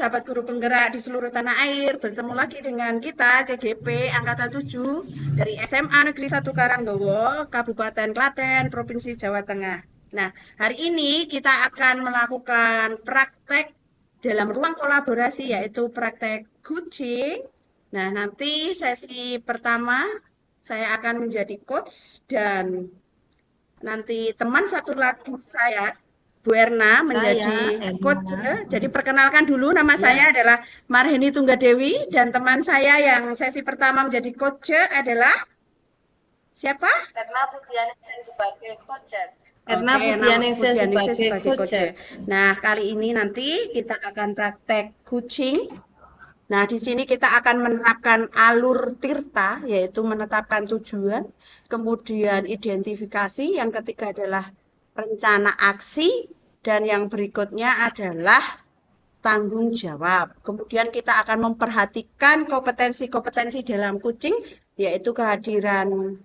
sahabat guru penggerak di seluruh tanah air. Bertemu lagi dengan kita CGP Angkatan 7 dari SMA Negeri 1 Karangdowo, Kabupaten Klaten, Provinsi Jawa Tengah. Nah, hari ini kita akan melakukan praktek dalam ruang kolaborasi yaitu praktek coaching. Nah, nanti sesi pertama saya akan menjadi coach dan nanti teman satu lagi saya Bu Erna menjadi coach. Jadi perkenalkan dulu, nama saya adalah Marheni Tunggadewi dan teman saya yang sesi pertama menjadi coach adalah siapa? Erna Pudianingsih sebagai coach. Erna Pudianingsih sebagai coach. Nah, kali ini nanti kita akan praktek coaching. Nah, di sini kita akan menerapkan alur tirta, yaitu menetapkan tujuan, kemudian identifikasi, yang ketiga adalah rencana aksi, dan yang berikutnya adalah tanggung jawab. Kemudian kita akan memperhatikan kompetensi-kompetensi dalam coaching, yaitu kehadiran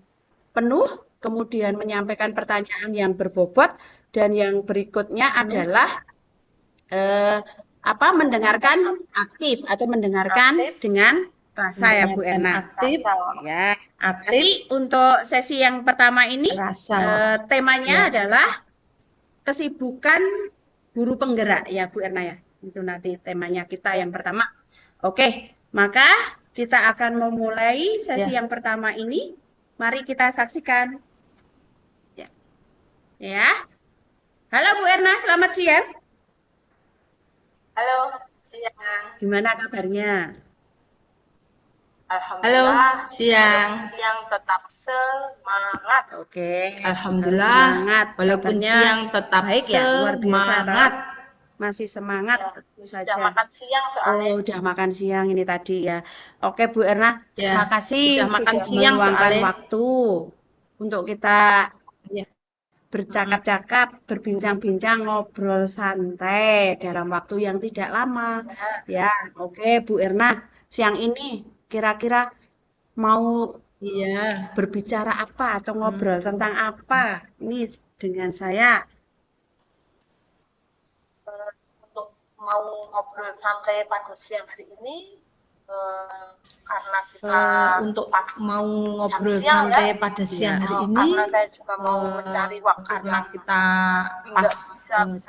penuh, kemudian menyampaikan pertanyaan yang berbobot, dan yang berikutnya adalah mendengarkan aktif atau mendengarkan dengan rasa ya Bu Erna. Aktif, ya. Nanti untuk sesi yang pertama ini temanya adalah kesibukan guru penggerak ya Bu Erna ya. Itu nanti temanya kita yang pertama. Oke, maka kita akan memulai sesi yang pertama ini. Mari kita saksikan. Ya. Halo Bu Erna, selamat siang. Halo, siang. Gimana kabarnya? Alhamdulillah. Halo, siang. Siang tetap semangat. Oke. Alhamdulillah. Semangat. Walaupun Kabarnya siang tetap baik ya, luar biasa. semangat. Masih semangat tentu saja. Udah makan siang soalnya. Oh, udah makan siang ini tadi ya. Oke Bu Erna, terima kasih sudah makan sudah siang meluangkan soalnya. waktu untuk kita bercakap-cakap, berbincang-bincang, ngobrol santai dalam waktu yang tidak lama. Ya, oke Bu Erna, siang ini kira-kira mau berbicara apa atau ngobrol tentang apa? Ini dengan saya. Untuk mau ngobrol santai pada siang hari ini, karena kita untuk pas mau ngobrol siang santai pada siang hari ini, karena saya juga mau mencari waktu karena yang kita pas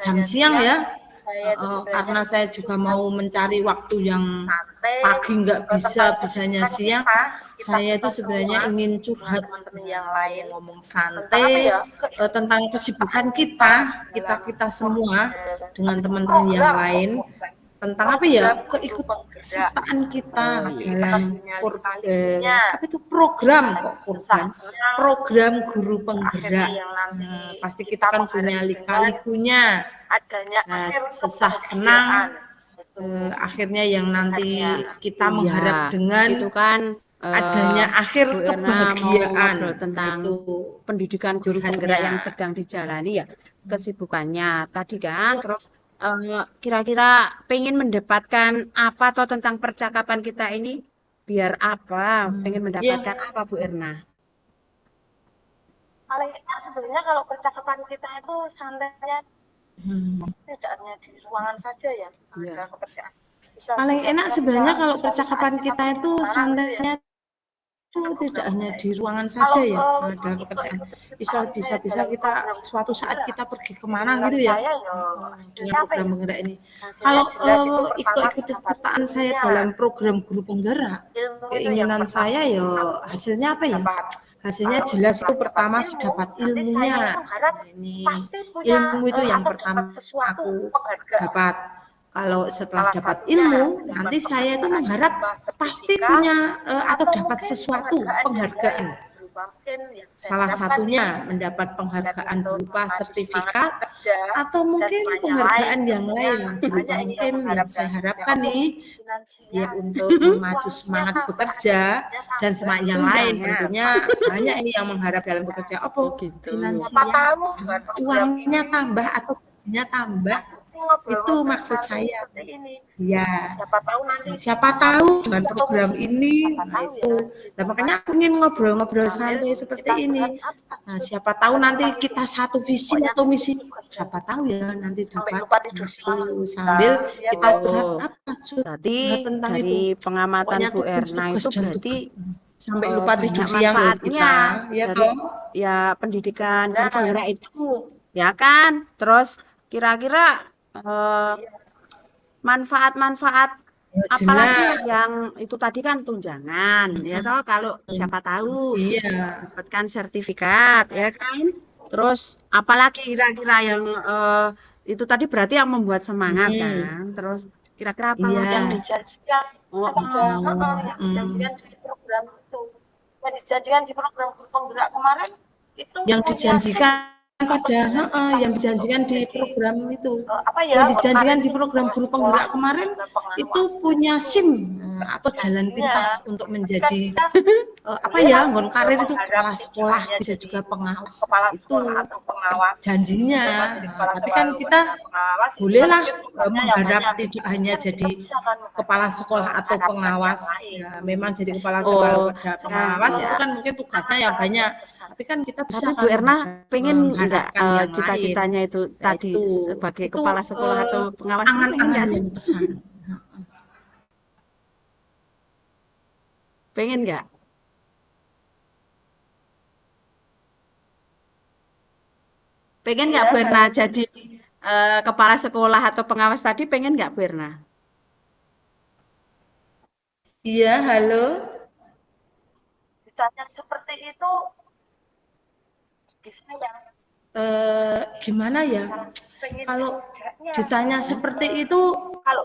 jam siang ya. Karena saya juga mau mencari waktu yang pagi nggak bisanya siang. Saya itu sebenarnya ingin curhat, teman-teman yang lain, ngomong santai tentang kesibukan kita semua dengan teman-teman yang lain, tentang apa ya, keikutsertaan kita dalam program guru penggerak. Pasti kita kan punya lika-likunya, susah senang, akhirnya yang nanti kita mengharap dengan itu kan adanya akhir kebahagiaan tentang itu pendidikan guru penggerak yang sedang dijalani ya, kesibukannya tadi kan. Terus kira-kira pengen mendapatkan apa atau tentang percakapan kita ini biar apa? Pengen mendapatkan apa Bu Erna? Paling enak sebenarnya kalau percakapan kita itu santainya tidak hanya di ruangan saja ya. Ada pekerjaan. Paling enak sebenarnya kalau percakapan kita itu santainya itu tidak hanya di ruangan saja ya, dalam pekerjaan. Bisa kita suatu saat kita pergi kemana gitu ya dengan program penggerak ini. Kalau ikut-sertaan saya dalam program guru penggerak, keinginan saya ya hasilnya apa ya? Hasilnya jelas itu pertama dapat ilmunya. Ini ilmu itu yang pertama aku dapat. Kalau setelah dapat ilmu, nanti saya itu mengharap pasti punya atau dapat sesuatu penghargaan. Salah satunya mendapat penghargaan berupa sertifikat atau mungkin penghargaan yang lain. Mungkin yang saya harapkan nih ya untuk memacu semangat bekerja dan semangat yang lain. Tentunya banyak ini yang mengharap dalam bekerja. Finansial, uangnya tambah atau gajinya tambah. Itu ngobrol-ngobrol maksud santai saya. seperti ini. Ya, Siapa tahu nanti siapa bisa tahu visi dengan atau program misi. ini, Siapa nah tahu itu. ya, Nah, gitu makanya kan. aku ingin ngobrol-ngobrol Sambil santai seperti kita ini. lihat apa Nah, siapa tahu nanti kita satu visi pokoknya atau misi, tugas dan siapa tahu ya nanti sampai dapat lupa tidur itu siang sambil ya kita curhat Oh, apa berarti curhat tentang itu. dari pengamatan Pokoknya Bu Erna tugas itu dan berarti tugas sampai lupa tidur banyak siang loh manfaatnya kita, ya dari toh? ya pendidikan guru nah penggerak itu, ya kan? Terus kira-kira eh, iya Ya, manfaat-manfaat apalagi jelas. yang itu tadi kan tunjangan, ya toh kalau siapa tahu Iya. dapatkan sertifikat, ya kan? Terus apalagi kira-kira yang itu tadi berarti yang membuat semangat Hmm, kan? Terus kira-kira apa iya. lagi? yang dijanjikan Oh, kan ada Oh, yang dijanjikan di program itu yang dijanjikan di program penggerak kemarin itu yang punya SIM dijanjikan atau pada jalan pintas yang untuk dijanjikan di menjadi program itu, apa yang ya dijanjikan karir di di program kepala guru sekolah penggerak bisa kemarin juga itu pengawas punya itu SIM atau jalan janjinya pintas untuk tapi kan menjadi kita apa boleh ya, lah nggon karir itu mengharap kepala tidak sekolah, hanya bisa jadi juga pengawas. kepala Itu sekolah atau pengawas janjinya. memang jadi kepala Tapi sekolah kan kita dengan pengawas itu kan bolehlah mungkin tugasnya yang mengharap banyak tidak hanya kan kita jadi bisa kan kepala sekolah atau mengharapkan yang pengawas. lain Ya, memang jadi kepala sekolah oh, pada pengawas iya. itu kan mungkin tugasnya yang sangat-sangat banyak. berkesan. Tapi kan kita bisa Tapi Bu kan Erna pengen nggak mengharapkan yang lain. cita-citanya itu Nah, tadi sebagai itu kepala sekolah atau pengawas itu pengen angan-angan nggak sih? yang besar. Pengen nggak? Pengen nggak Bu Iya, Erna jadi kepala sekolah atau pengawas tadi? Pengen nggak Bu Erna? Iya, halo. ditanya seperti itu bisa ya Gimana ya? pengen Kalau tidaknya ditanya seperti itu, kalau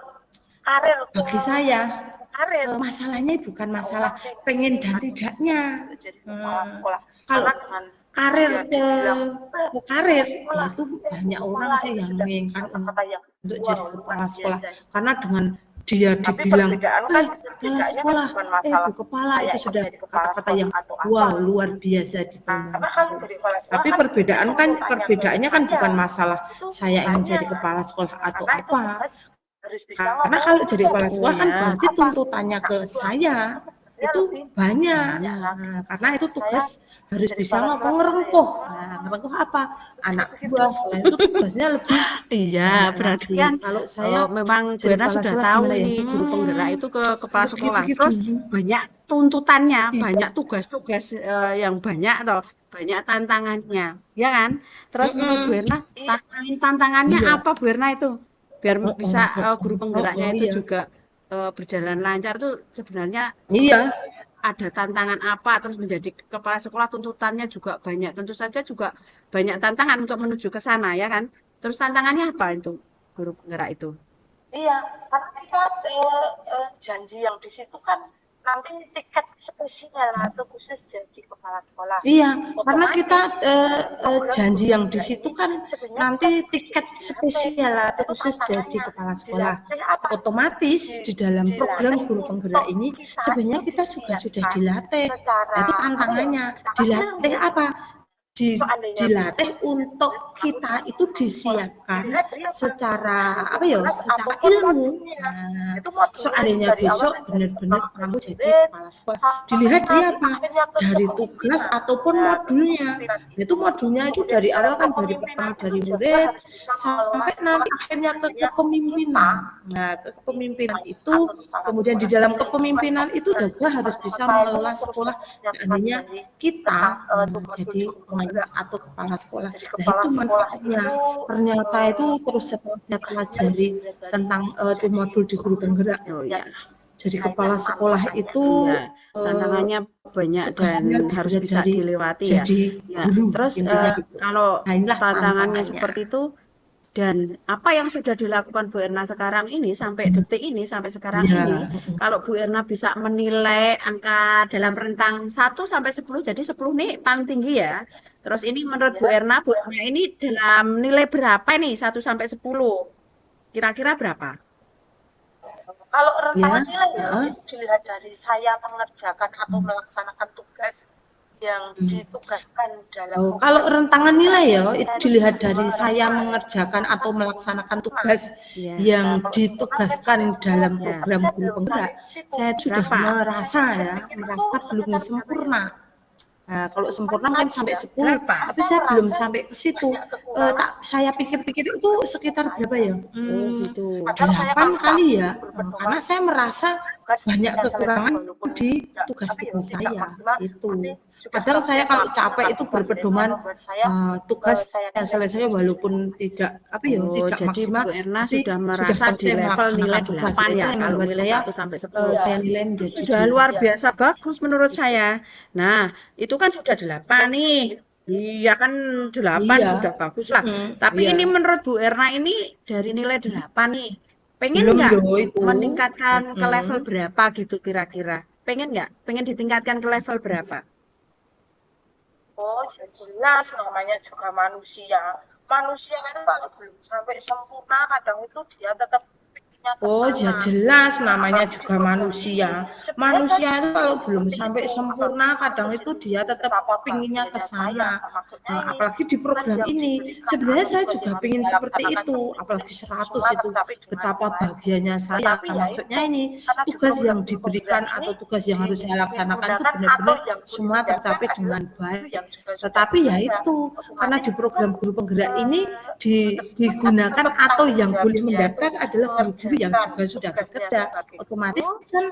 karir bagi saya karir masalahnya bukan masalah orang pengen pengen dan tidaknya. untuk jadi kepala sekolah Kalau karena dengan karir dia ke dibilang karir sekolah itu banyak orang kepala sih itu yang sudah menginginkan kata-kata yang untuk wow, jadi luar kepala sekolah biasa. karena dengan dia Tapi dibilang perbedaan kan kepala perbedaannya kan sekolah bukan masalah Bu kepala saya itu ingin sudah jadi kepala kata-kata sekolah yang atau apa. wow luar biasa Karena diomongkan. kalau jadi kepala sekolah Tapi kan perbedaan kan tuntutannya ke perbedaannya kan saya. bukan masalah Itu saya ingin tanya jadi kepala sekolah atau karena itu apa. tugas harus bisa Karena ngomong kalau jadi kepala Oh sekolah kan ya, berarti apa tuntutannya ke saya tugasnya itu lebih banyak. banyak. Karena itu Saya tugas harus jadi bisa kepala ngomong sekolah ngerengkuh. Nah, ngerengkuh apa? Anak buah. Selain itu tugasnya lebih iya. banyak Berarti lagi. kan Kalau saya memang Bu jadi Erna kepala sudah sekolah tahu gimana ya? ini guru penggerak itu ke kepala Untuk sekolah. pikir-pikir Terus dulu. banyak tuntutannya, Iya. banyak tugas-tugas yang banyak atau banyak tantangannya, ya kan? Terus menurut Bu Erna, Iya, tantangannya Iya. apa Bu Erna itu? Biar bisa guru penggeraknya itu Iya. juga berjalan lancar tuh sebenarnya Iya. ada tantangan apa? Terus menjadi kepala sekolah tuntutannya juga banyak. Tentu saja juga banyak tantangan untuk menuju ke sana, ya kan? Terus tantangannya apa itu guru penggerak itu? iya. Karena kita janji yang di situ kan nanti tiket spesial atau khusus jadi kepala sekolah. Iya, karena kita Otomatis program janji guru yang di penggerak situ ini kan sebenarnya nanti kita tiket dilatih. spesial atau Itu khusus jadi tantangannya. kepala sekolah. Dilatih apa? Otomatis di dalam program Dilatih guru penggerak untuk ini kita sebenarnya itu kita juga sudah disiapkan dilatih. secara Nah, itu apa ya? tantangannya. Secara Dilatih ilmu. apa? Seandainya Dilatih untuk kita itu disiapkan dilihat dia secara apa ya? kelas Secara ataupun ilmu. modulnya. Nah, Itu modulnya seandainya dari awal besok kan dari benar-benar pertama kamu jadi murid kepala sekolah, sampai dilihat dia nanti apa? akhirnya ke Dari tugas kepemimpinan. ataupun Nah, modulnya. kepemimpinan Itu modulnya itu kemudian dari di dalam awal kan dari kepemimpinan pertama itu dari juga murid harus bisa mengelola sampai nanti sekolah. akhirnya ke Artinya kita kepemimpinan. Nah, ke kepemimpinan itu atau kepala kemudian di sekolah dalam itu kepemimpinan itu bukan juga harus bisa serta-merta itu mengelola terus sekolah menyiapkan seandainya janji kita tentang tugas jadi guru pengawas penggerak. atau kepala sekolah. Jadi Nah, kepala itu sekolah manfaatnya. itu Ternyata itu terus setelah saya tugasnya pelajari dilihat dari tentang tuh jadi modul di guru penggerak. Oh yang ya, Jadi banyak kepala sekolah tantangannya. itu iya. eh, Tantangannya banyak dan tugasnya lebih harus berat bisa dari dilewati ya. jadi Ya, guru terus intinya gitu. kalau Nah, inilah tantangannya tantangannya. seperti itu dan apa yang sudah dilakukan Bu Erna sekarang ini sampai detik ini sampai sekarang Iya, ini, kalau Bu Erna bisa menilai angka dalam rentang 1 sampai 10, jadi 10 nih paling tinggi ya. Terus ini menurut Ya, Bu Erna ini dalam nilai berapa nih 1 sampai 10? Kira-kira berapa? kalau ya, rentang nilai ya heeh. itu dilihat dari saya mengerjakan atau melaksanakan tugas yang ditugaskan dalam Kalau rentangan nilai ya itu dilihat dari saya mengerjakan atau melaksanakan tugas Ya. yang ditugaskan dalam Ya. program guru penggerak. Saya sudah merasa belum sempurna. Nah, kalau sempurna mungkin sampai 10, tapi saya belum sampai ke situ. Saya pikir-pikir itu sekitar berapa ya? Gitu. 8 kali ya. Karena saya merasa banyak kekurangan di tugas-tugas saya itu. Kadang saya kalau capek itu berpedoman tugas yang selesai walaupun tidak tidak jadi maksimal, Bu Erna tapi sudah merasa selesai di level nilai melaksanakan tugas. 8 Itu ya, yang kalau membuat nilai saya 1 sampai 10. saya nilai menjadi Sudah luar biasa bagus menurut saya. Nah, itu kan sudah 8 nih. Iya kan 8 Iya. sudah bagus lah. Tapi Iya. ini menurut Bu Erna ini dari nilai 8 nih. Pengen Belum nggak loh itu. meningkatkan ke level berapa gitu kira-kira? Pengen nggak? Pengen ditingkatkan ke level berapa? Oh, ya jelas namanya juga manusia. Manusia kan kalau belum sampai sempurna, kadang itu dia tetap pikirnya ke Oh, ya sana. jelas namanya juga manusia. Manusia itu kalau belum sampai sempurna, kadang itu dia tetap pinginnya ke sana. Nah, apalagi di program ini, sebenarnya saya juga pingin seperti itu, apalagi 100 itu. Betapa bahagianya saya. Maksudnya ini, tugas yang diberikan atau tugas yang harus saya laksanakan itu benar-benar semua tercapai dengan baik. Tetapi ya itu, karena di program guru penggerak ini digunakan atau yang boleh mendaftar adalah guru-guru yang juga sudah bekerja, otomatis kan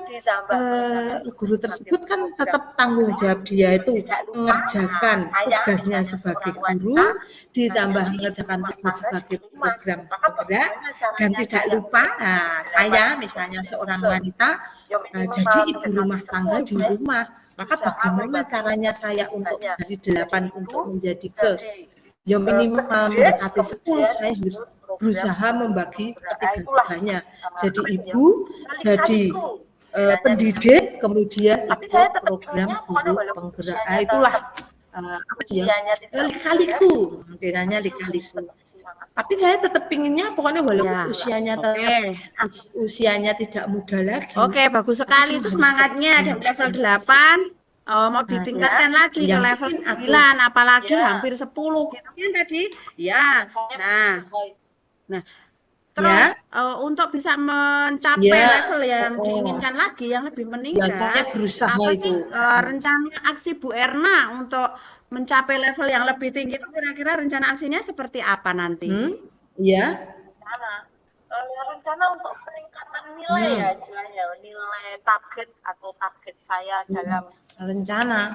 guru tersebut kan tetap tanggung jawab dia itu mengerjakan tugasnya sebagai guru, ditambah mengerjakan tugas sebagai program penggerak, dan tidak lupa saya misalnya seorang wanita jadi ibu rumah tangga di rumah, maka bagaimana caranya saya untuk dari 8 untuk menjadi ya minimal mendekati 10, saya harus berusaha membagi ketiga-tiganya. Jadi ibu, jadi pendidik, kemudian ikut program guru penggerak. Itulah lika-liku, kiranya lika-liku. Tapi saya tetap pinginnya pokoknya walaupun usianya tidak muda lagi. Oke, bagus sekali itu semangatnya dari level 8. Mau ditingkatkan lagi ke level 9, apalagi hampir 10 gitu kan tadi. Ya. Nah, terus untuk bisa mencapai level yang diinginkan lagi, yang lebih meningkat, saya berusaha apa sih rencana aksi Bu Erna untuk mencapai level yang lebih tinggi itu kira-kira rencana aksinya seperti apa nanti? Rencana untuk peningkatan nilai ya istilahnya, nilai target atau target saya dalam rencana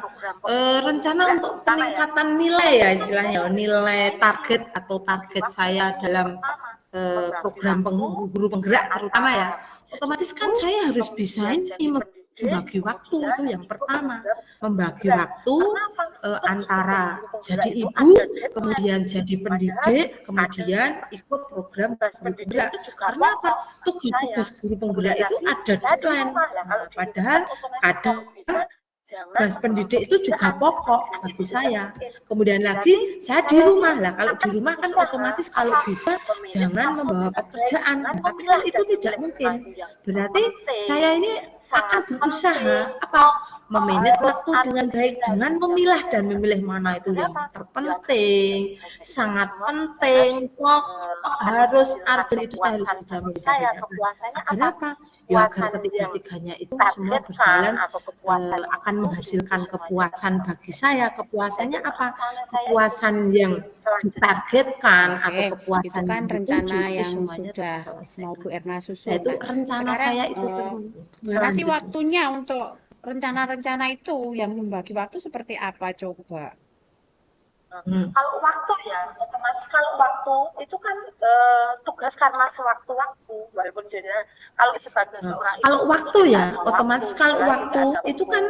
untuk peningkatan nilai ya istilahnya, nilai target atau target saya dalam program guru penggerak terutama ya, otomatis kan saya harus bisa ini membagi waktu, itu yang pertama, membagi waktu antara jadi ibu, kemudian jadi pendidik, kemudian ikut program guru penggerak. Karena apa? Tugas guru penggerak itu ada deadline, padahal kadang tugas pendidik itu juga pokok bagi saya. Kemudian lagi saya di rumah lah. Kalau di rumah kan otomatis kalau bisa jangan membawa pekerjaan. Tapi kan itu tidak mungkin. Berarti saya ini akan berusaha memanage waktu dengan baik, dengan memilah dan memilih mana itu yang terpenting, sangat penting, harus urgent itu saya harus bisa memilih. Agar apa? Ya agar ketiga-tiganya itu semua berjalan akan menghasilkan kepuasan bagi saya. Kepuasannya apa? Kepuasan yang ditargetkan atau kepuasan kan yang rencana dituju, yang semuanya sudah selesai. mau Bu Erna susun. Itu rencana saya itu gimana sih waktunya untuk rencana-rencana itu yang membagi waktu seperti apa coba? Kalau waktu ya, otomatis kalau waktu itu kan tugas karena sewaktu-waktu, walaupun jadi kalau sebagai seorang ibu, kalau waktu ya, otomatis kalau waktu itu kan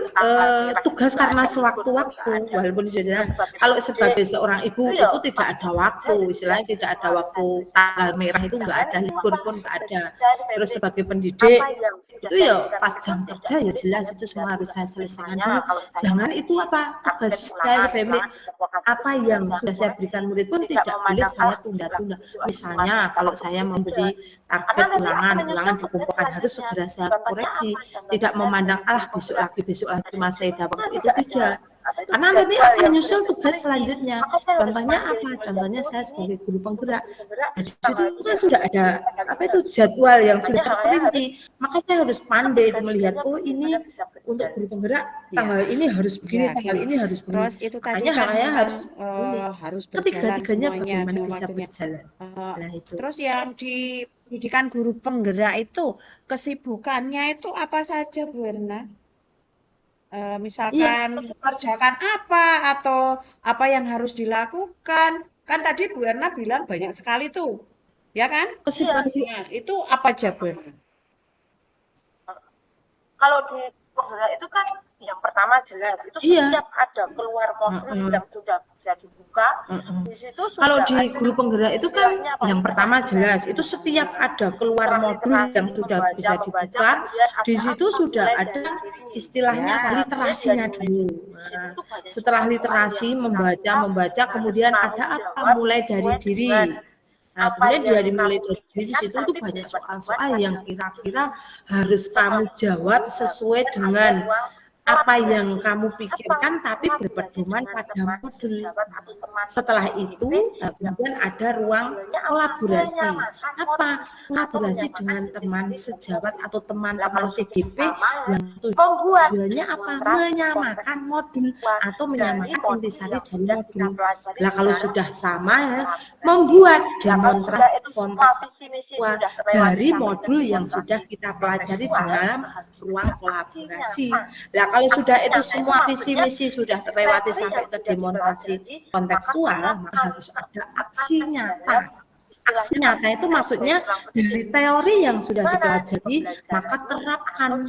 tugas karena sewaktu-waktu, walaupun jadi kalau sebagai seorang ibu itu tidak ada waktu, istilahnya tidak ada waktu tanggal merah itu nggak ada, libur pun nggak ada. Terus sebagai pendidik itu ya pas jam kerja ya jelas itu semua harus saya selesaikan dulu. Jangan itu tugas saya sebagai apa yang sudah saya berikan murid pun tidak boleh saya tunda-tunda. Misalnya kalau saya memberi target ulangan dikumpulkan harus segera saya koreksi, tidak memandang besok lagi masih ada waktu, itu tidak. Karena nanti akan nyusul tugas selanjutnya. Contohnya apa? Contohnya saya sebagai guru penggerak. Nah, di situ kan sudah ada apa itu jadwal yang sudah terperinci. Maka saya harus pandai itu melihat, oh ini untuk guru penggerak tanggal ini harus begini, Ya, tanggal gini. ini harus begini. Terus itu tadi Makanya kan saya memang harus ini. harus berjalan Ketiga-tiganya semuanya bagaimana dengan bisa waktunya. berjalan. Nah itu. Terus yang di pendidikan guru penggerak itu kesibukannya itu apa saja, Bu Erna? Iya, Misalkan mengerjakan apa atau apa yang harus dilakukan? Kan tadi Bu Erna bilang banyak sekali tuh, ya kan? kesibukan Nah, itu apa aja, Bu Erna? Kalau di penggerak itu kan yang pertama jelas itu Iya. setiap ada keluar modul yang sudah bisa dibuka di situ sudah Kalau di ada guru penggerak itu kan istilahnya apa? yang pertama jelas itu setiap ada keluar modul yang sudah bisa dibuka, di situ sudah ada istilahnya literasinya dulu. Nah, setelah literasi membaca kemudian ada apa mulai dari diri. Nah, kemudian dari mulai dari diri situ itu banyak soal-soal yang kira-kira harus kamu jawab sesuai dengan apa yang kamu pikirkan tapi berpedoman pada modul. Setelah itu kemudian ada ruang kolaborasi. Apa? Kolaborasi dengan teman sejawat atau teman-teman CGP yang tujuannya apa? Menyamakan modul atau menyamakan intisari dari modul. Nah, kalau sudah sama ya, membuat demonstrasi kontekstual dari modul yang sudah kita pelajari dalam ruang kolaborasi. Nah, kalau sudah itu semua visi misi sudah terlewati sampai ke demonstrasi kontekstual, maka harus ada aksi nyata. Aksi nyata itu maksudnya dari teori yang sudah dipelajari, maka terapkan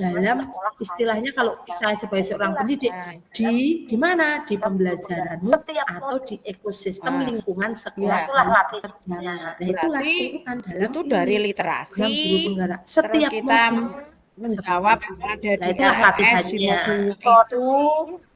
dalam istilahnya kalau saya sebagai seorang pendidik di mana di pembelajaranmu atau di ekosistem lingkungan sekolah saya bekerja. Nah, itulah urutan dalam Itu dari dalam literasi, guru penggerak. terus Setiap kita modul menjawab yang ada Nah, di itulah LMS, di latihannya. modulnya itu.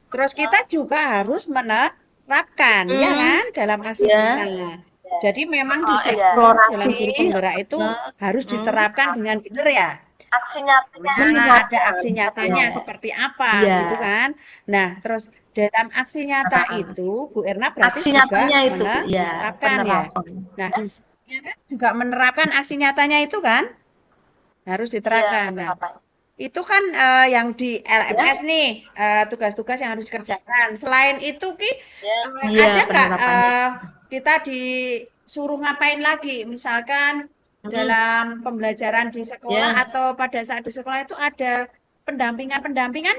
Terus kita juga harus menerapkan, ya kan, dalam aksi Ya. nyata. Jadi memang di dalam Eksplorasi. guru penggerak itu harus diterapkan dengan benar ya. aksi nyatanya Nah, ada aksi nyatanya Ya. seperti apa Ya. gitu kan. Nah, terus dalam aksi nyata itu Bu Erna berarti Aksi juga nyatanya itu ya menerapkan ya. penerapan. Nah, di ya kan juga menerapkan aksi nyatanya itu kan harus diterapkan. Nah, itu kan yang di LMS nih tugas-tugas yang harus dikerjakan. Selain itu Ki Iya, ada nggak penerapannya. kita disuruh ngapain lagi? Misalkan dalam pembelajaran di sekolah Ya. atau pada saat di sekolah itu ada pendampingan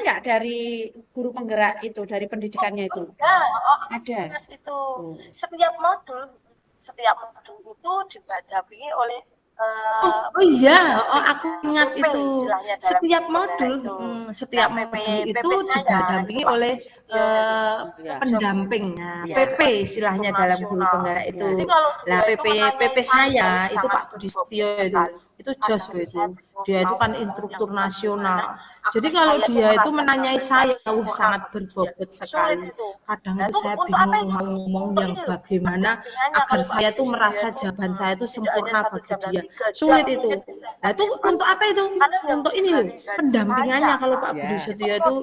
nggak dari guru penggerak itu, dari pendidikannya itu? Ada. Itu setiap modul itu didampingi oleh Oh iya, aku ingat itu. Setiap modul itu didampingi oleh pendamping. Nah, PP istilahnya dalam guru penggerak itu. Lah PP saya itu Pak Budi Setio itu jos itu. Dia itu kan instruktur nasional. Jadi kalau dia itu menanyai saya, sangat berbobot sekali. Kadang itu saya bingung mau ngomong yang bagaimana agar saya tuh merasa jawaban saya itu sempurna bagi dia. Sulit itu. Nah itu untuk apa itu? Untuk ini loh, pendampingannya kalau Pak Budi Setio itu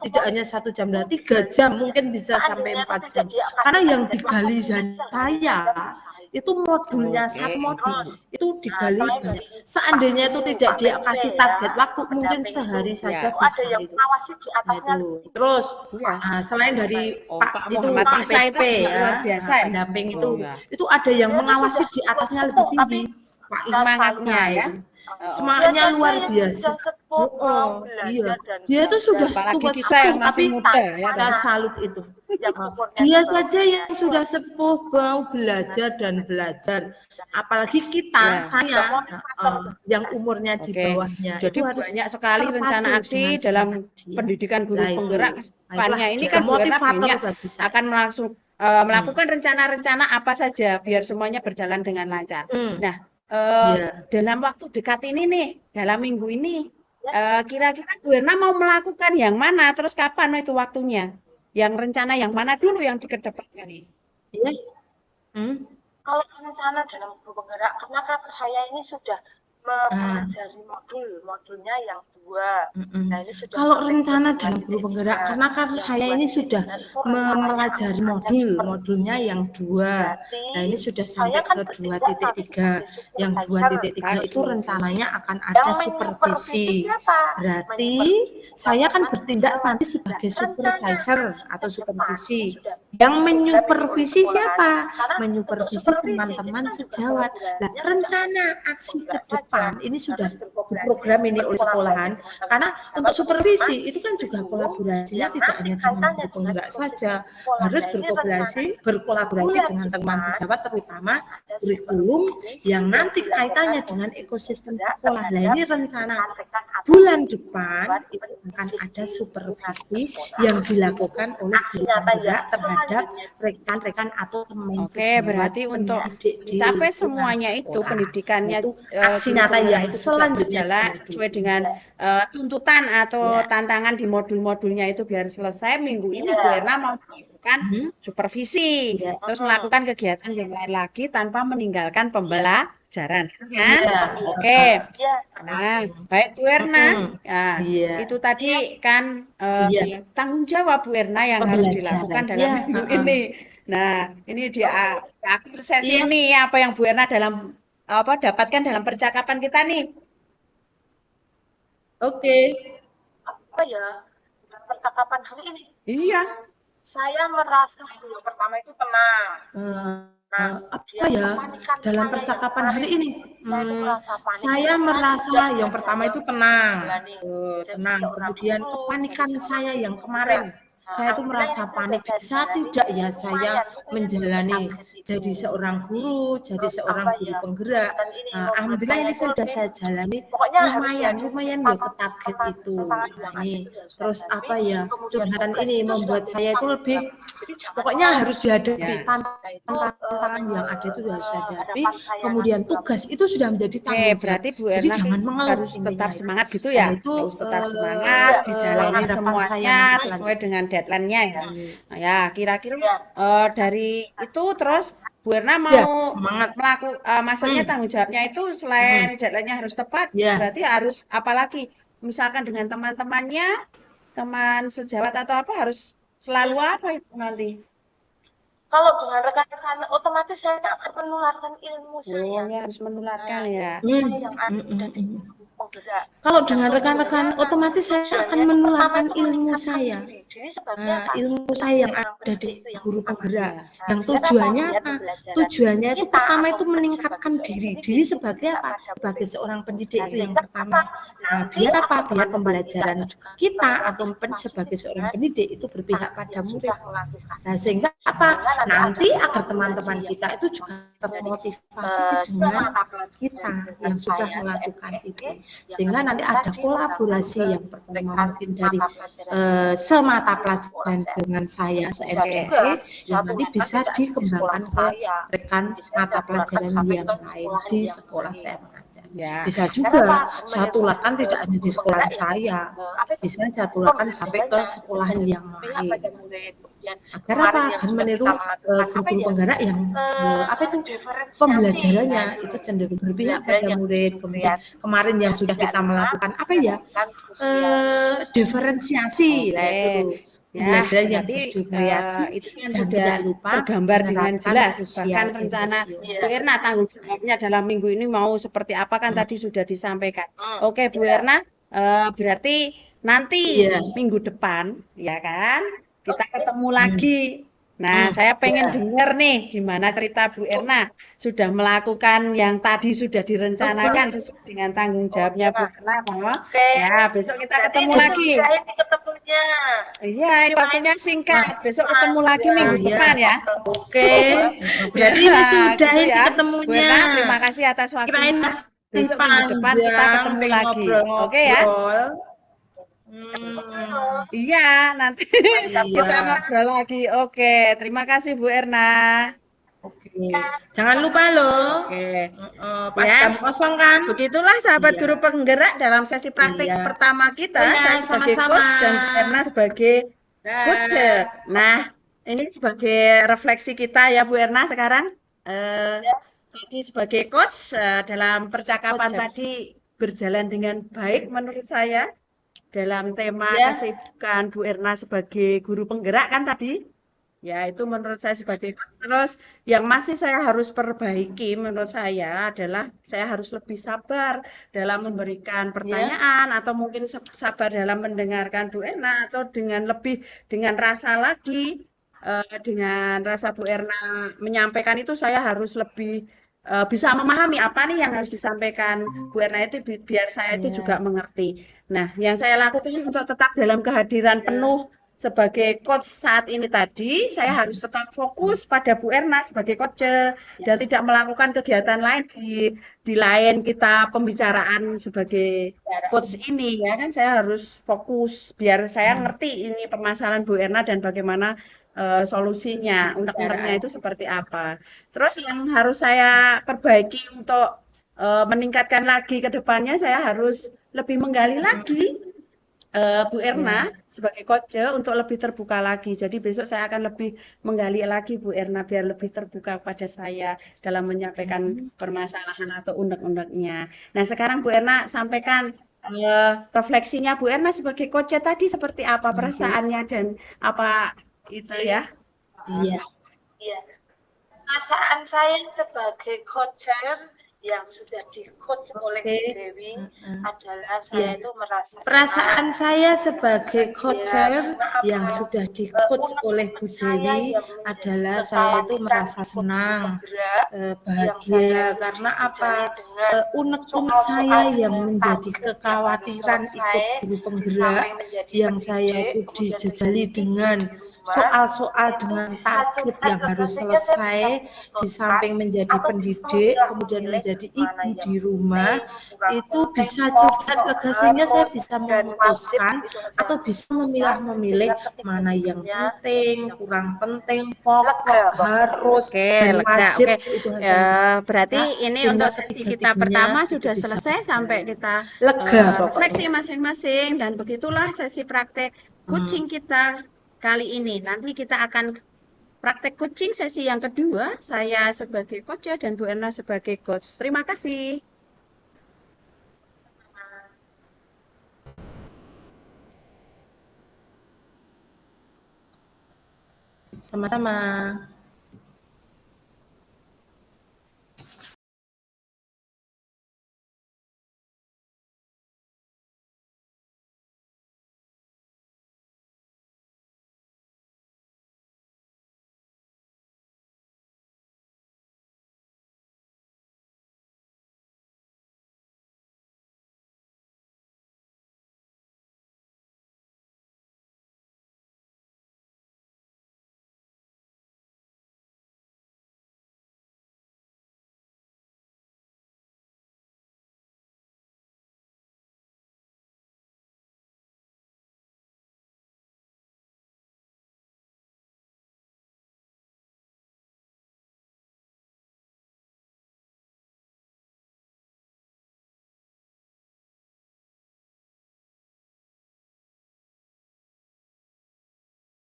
tidak hanya 1 jam, 3 jam, mungkin bisa sampai 4 jam. Karena yang digali saya itu modulnya, satu modul itu digali banyak. Seandainya itu tidak dia kasih target waktu, mungkin sehari saja bisa itu. Nah, itu. Terus selain dari Pak itu Pak PP luar biasa ya. pendamping itu ada yang mengawasi di atasnya lebih tinggi. Pak Semangatnya ya. Semangatnya luar biasa. Iya. Dia itu sudah Apalagi tua kita yang masih muda ya. Saya salut itu. Dia saja yang sudah sepuh mau belajar dan belajar. Apalagi kita, saya yang umurnya di bawahnya. Jadi itu harus banyak sekali rencana aksi dalam pendidikan guru penggerak. Kedepannya ini kan Bu Erna banyak akan melakukan rencana-rencana apa saja biar semuanya berjalan dengan lancar. Nah, dalam waktu dekat ini nih, dalam minggu ini, kira-kira Bu Erna mau melakukan yang mana, terus kapan itu waktunya? Yang rencana yang mana dulu yang dikedepankan nih? Kalau rencana dalam guru penggerak, karena kan saya ini sudah mempelajari modulnya yang 2. Nah, ini sudah Kalau sampai rencana ke dalam guru penggerak, karena kan yang saya 2 ini titik sudah 3 itu rencananya mempelajari akan ada modulnya supervisi. yang 2. Berarti Nah, ini sudah saya sampai kan ke bertindak nanti 2.3. sebagai Yang supervisor. 2.3 itu rencananya akan Yang ada menyupervisi supervisi. siapa? Berarti Menyupervisi saya kan teman-teman bertindak sejawat. nanti Nah, sebagai rencana supervisor aksi atau ke depan supervisi. ini sudah Yang diprogram ini oleh menyupervisi sekolahan. siapa? Karena untuk Menyupervisi supervisi itu teman-teman kan juga sejawat. Nah, kolaborasinya tidak rencana aksi ke penggerak saja, depan ini sudah harus berkolaborasi diprogram ini oleh sekolahan. dengan Karena teman-teman untuk sejawat, supervisi itu kan juga kurikulum kolaborasinya yang tidak nanti hanya dengan kaitannya guru dengan penggerak saja, ekosistem sekolah. harus Nah, ini rencana berkolaborasi bulan dengan teman depan sejawat, terutama ada kurikulum supervisi yang yang nanti dilakukan kaitannya oleh dengan guru ekosistem penggerak sekolah. Nah, terhadap ini rencana rekan-rekan atau bulan depan membuat itu akan pendidik ada di lingkungan supervisi sekolah. yang dilakukan oleh Aksi guru nyata penggerak yang terhadap selanjutnya rekan-rekan atau teman Oke, sejawat berarti untuk pendidik di mencapai lingkungan semuanya itu sekolah. pendidikannya Itu aksi guru nyata penggerak yang itu juga selanjutnya berjalan itu. sesuai dengan tuntutan atau Ya. tantangan di modul-modulnya itu biar selesai minggu ini Bu Iya. Erna mau melakukan supervisi, Iya. terus melakukan kegiatan yang lain lagi tanpa meninggalkan pembelajaran, kan? Iya. Oke. Iya. Nah, baik Bu Erna. Nah, Iya. itu tadi kan Iya. tanggung jawab Bu Erna yang harus dilakukan Pembelajaran. dalam Iya. minggu ini. Nah, ini di akhir sesi Iya. ini apa yang Bu Erna dapatkan dalam percakapan kita nih? Oke. Apa ya? Dalam percakapan hari ini Iya. saya merasa yang pertama itu tenang. Apa ya dalam percakapan hari ini? Saya merasa yang pertama itu tenang, tenang. Kemudian kepanikan saya yang kemarin, saya itu merasa panik. Bisa tidak ya saya menjalani jadi seorang guru, jadi seorang guru penggerak. Alhamdulillah ini sudah saya jalani lumayan ya ke target itu. Nah, ini terus apa ya curhatan ini membuat saya itu lebih pokoknya harus dihadapi tantangan yang ada itu harus dihadapi. Kemudian tugas itu sudah menjadi Oke, tanggung jawab. berarti Bu Jadi Erna jangan mengeluh harus tetap intinya itu. semangat gitu Nah, ya? itu Harus tetap semangat, dijalani harapan saya semuanya nanti sesuai selanjutnya. dengan deadline-nya ya. Nah, ya, kira-kira dari itu terus Bu Erna Ya, mau semangat. maksudnya tanggung jawabnya itu selain deadline-nya harus tepat, Ya. berarti harus apalagi misalkan dengan teman-temannya, teman sejawat atau apa harus selalu apa itu nanti? Kalau dengan rekan-rekan otomatis saya akan menularkan ilmu Oh, saya. ya harus menularkan ya. Saya yang ada di penggerak. Kalau dengan rekan-rekan otomatis saya akan menularkan ilmu saya. Ilmu saya yang ada di guru penggerak. Yang tujuannya apa? Tujuannya itu pertama itu meningkatkan diri sebagai apa? Sebagai seorang pendidik itu yang pertama. Nah, biar apa? Biar pembelajaran kita atau sebagai seorang pendidik itu berpihak pada murid. Nah, sehingga apa? Nanti agar teman-teman kita itu juga termotivasi dengan kita yang sudah melakukan itu. Sehingga nanti ada kolaborasi yang pertama mungkin dari semata pelajaran dengan saya se-MPLE yang nanti bisa dikembangkan ke rekan mata pelajaran yang lain di sekolah saya mengajar. Ya. Bisa juga saya tularkan tidak hanya di sekolah saya, bisa saya tularkan sampai ke sekolahan yang lain. Agar apa? Agar meniru guru penggerak yang apa itu pembelajarannya itu cenderung berpihak pada murid. Kemudian kemarin yang sudah kita melakukan apa ya diferensiasi lah itu pembelajaran yang bervariasi itu kan dan sudah tidak lupa tergambar dengan jelas. Bahkan rencana emosional. Bu Erna tanggung jawabnya dalam minggu ini mau seperti apa kan tadi sudah disampaikan. Oke Bu Erna, berarti nanti minggu depan ya kan kita ketemu lagi. Nah, saya pengen dengar nih gimana cerita Bu Erna sudah melakukan yang tadi sudah direncanakan sesuai dengan tanggung jawabnya Bu Erna. Ya, besok kita ketemu lagi. Ketemunya. Iya, ini waktunya singkat. Besok ketemu lagi minggu depan ya. Oke. Berarti ini sudah gitu ya. ketemunya. Bu Erna, terima kasih atas waktunya. Besok minggu depan kita ketemu lagi. Oke ya. Iya, nanti kita ngobrol lagi. Oke, terima kasih Bu Erna. Oke. Jangan lupa loh. Oke. Pas jam kosong kan. Begitulah sahabat guru penggerak dalam sesi praktik pertama kita. Saya sebagai coach dan Bu Erna sebagai coach. Nah, ini sebagai refleksi kita ya Bu Erna sekarang. tadi sebagai coach dalam percakapan Coach. tadi berjalan dengan baik menurut saya dalam tema Ya. kesibukan Bu Erna sebagai guru penggerak kan tadi. Ya, itu menurut saya sebagai coach. Terus yang masih saya harus perbaiki menurut saya adalah saya harus lebih sabar dalam memberikan Ya. pertanyaan atau mungkin sabar dalam mendengarkan Bu Erna atau dengan rasa lagi dengan rasa Bu Erna menyampaikan itu saya harus lebih bisa memahami apa nih yang harus disampaikan Bu Erna itu biar saya itu juga Ya. mengerti. Nah, yang saya lakukan untuk tetap dalam kehadiran penuh sebagai coach saat ini tadi, saya harus tetap fokus pada Bu Erna sebagai coach dan tidak melakukan kegiatan lain di lain kita pembicaraan sebagai coach ini ya kan saya harus fokus biar saya ngerti ini permasalahan Bu Erna dan bagaimana solusinya, unek-uneknya itu seperti apa. Terus yang harus saya perbaiki untuk meningkatkan lagi ke depannya, saya harus lebih menggali lagi Bu Erna sebagai coach untuk lebih terbuka lagi. Jadi besok saya akan lebih menggali lagi Bu Erna biar lebih terbuka pada saya dalam menyampaikan permasalahan atau unek-uneknya. Nah, sekarang Bu Erna sampaikan refleksinya Bu Erna sebagai coach tadi seperti apa perasaannya dan apa itu ya. Iya. Iya. Perasaan saya sebagai coacher yang sudah di-coach oleh Bu Dewi adalah saya itu merasa perasaan saya sebagai coacher yang sudah di-coach oleh Bu Dewi adalah saya itu merasa senang, bahagia karena apa? Unek-unek saya yang menjadi kekhawatiran ikut guru penggerak yang saya itu dijejali dengan soal-soal dengan target yang harus selesai di samping menjadi pendidik kemudian menjadi ibu di rumah itu bisa curhat lega sehingga saya bisa memutuskan atau bisa memilah-memilih mana yang penting, kurang penting, pokok, harus, dan wajib itu saya bisa. Berarti ini untuk sesi kita pertama sudah selesai sampai kita refleksi masing-masing dan begitulah sesi praktek coaching kita kali ini. Nanti kita akan praktek coaching sesi yang kedua, saya sebagai coach dan Bu Erna sebagai coach. Terima kasih. Sama-sama.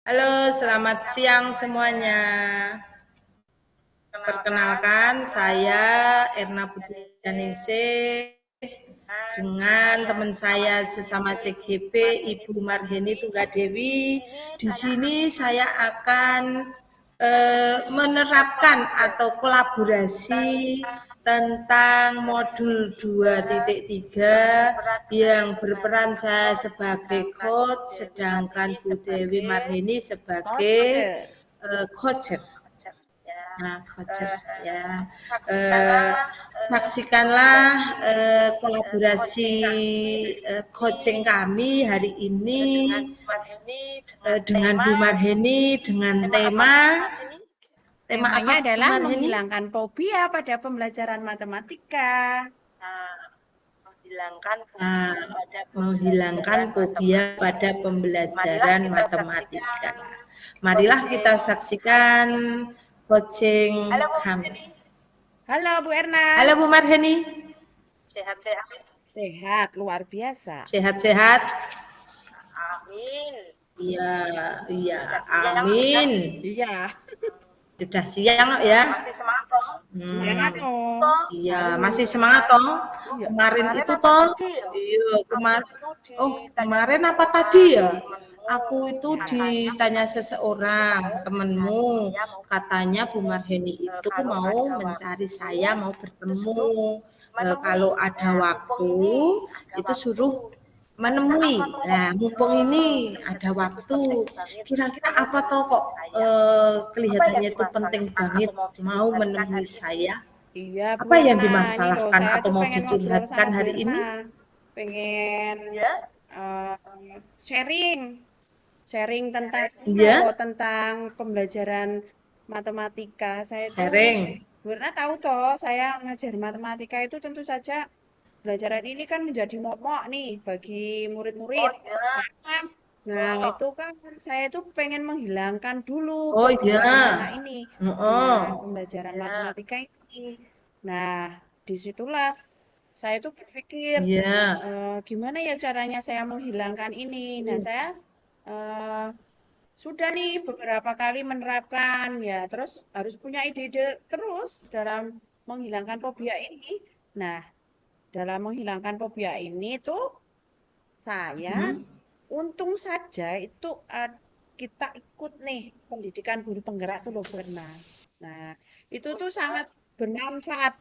Halo, selamat siang semuanya. Perkenalkan, saya Erna Putri Janingsih dengan teman saya sesama CGP, Ibu Marheni Tunggadewi. Di sini saya akan menerapkan atau kolaborasi tentang modul 2.3 yang berperan saya sebagai coach, sedangkan Bu Dewi Marheni sebagai coacher. Nah, coacher ya. Saksikanlah kolaborasi coaching kami hari ini dengan Bu Marheni dengan tema Temanya apa, adalah Bu Marheni? menghilangkan fobia pada pembelajaran matematika. Menghilangkan fobia pada pembelajaran matematika. Marilah kita saksikan coaching kami. Halo Bu Erna. Halo Bu Marheni. Sehat-sehat. Sehat, luar biasa. Sehat-sehat. Amin. Iya, iya, amin. Iya. Sudah siang ya. Masih semangat dong. Semangat toh. Toh, Iya, Harus. masih semangat toh. Iya. Kemarin kemarin itu apa toh, tadi ya? iya kemarin. Aku itu Oh, ditanya kemarin apa seseorang, tadi ya? temenmu, Aku itu Ya. ditanya seseorang, temenmu, saya mau katanya Bu ketemu. Marheni itu Kalau mau ada mencari waktu, saya, mau itu bertemu. suruh menemui. Kalau ada Nah, mumpung waktu, ini ada itu waktu. suruh Kira-kira menemui. apa toh? Nah, mumpung ini ada Kelihatannya itu waktu, penting banget. kira-kira Mau apa toh menemui kok saya. Apa yang kelihatannya itu penting dimasalahkan banget atau mau mau dicurhatkan menemui hari ini? saya? Iya, Bu Apa yang Erna. Ini loh, dimasalahkan saya atau tuh mau pengen ngobrol dicurhatkan sama Bu hari Erna. ini? Pengen Ya, sharing. Sharing tentang ini Iya, loh, tentang pembelajaran matematika. Saya itu, sharing. Bu Erna tahu toh, saya ngajar matematika itu tentu saja pelajaran ini kan menjadi momok nih bagi oh murid-murid. ya, Nah, nah, oh, itu kan saya itu pengen menghilangkan dulu Oh fobia iya, anak-anak ini heeh, dengan pembelajaran ya, matematika ini. Nah, disitulah saya tuh berpikir iya. gimana ya caranya saya menghilangkan ini. Nah, saya eh, sudah nih beberapa kali menerapkan ya, terus harus punya ide-ide terus dalam menghilangkan fobia ini. Nah, dalam menghilangkan fobia ini tuh saya Hmm, untung saja itu kita ikut nih pendidikan guru penggerak tuh loh pernah. Nah, itu tuh sangat bermanfaat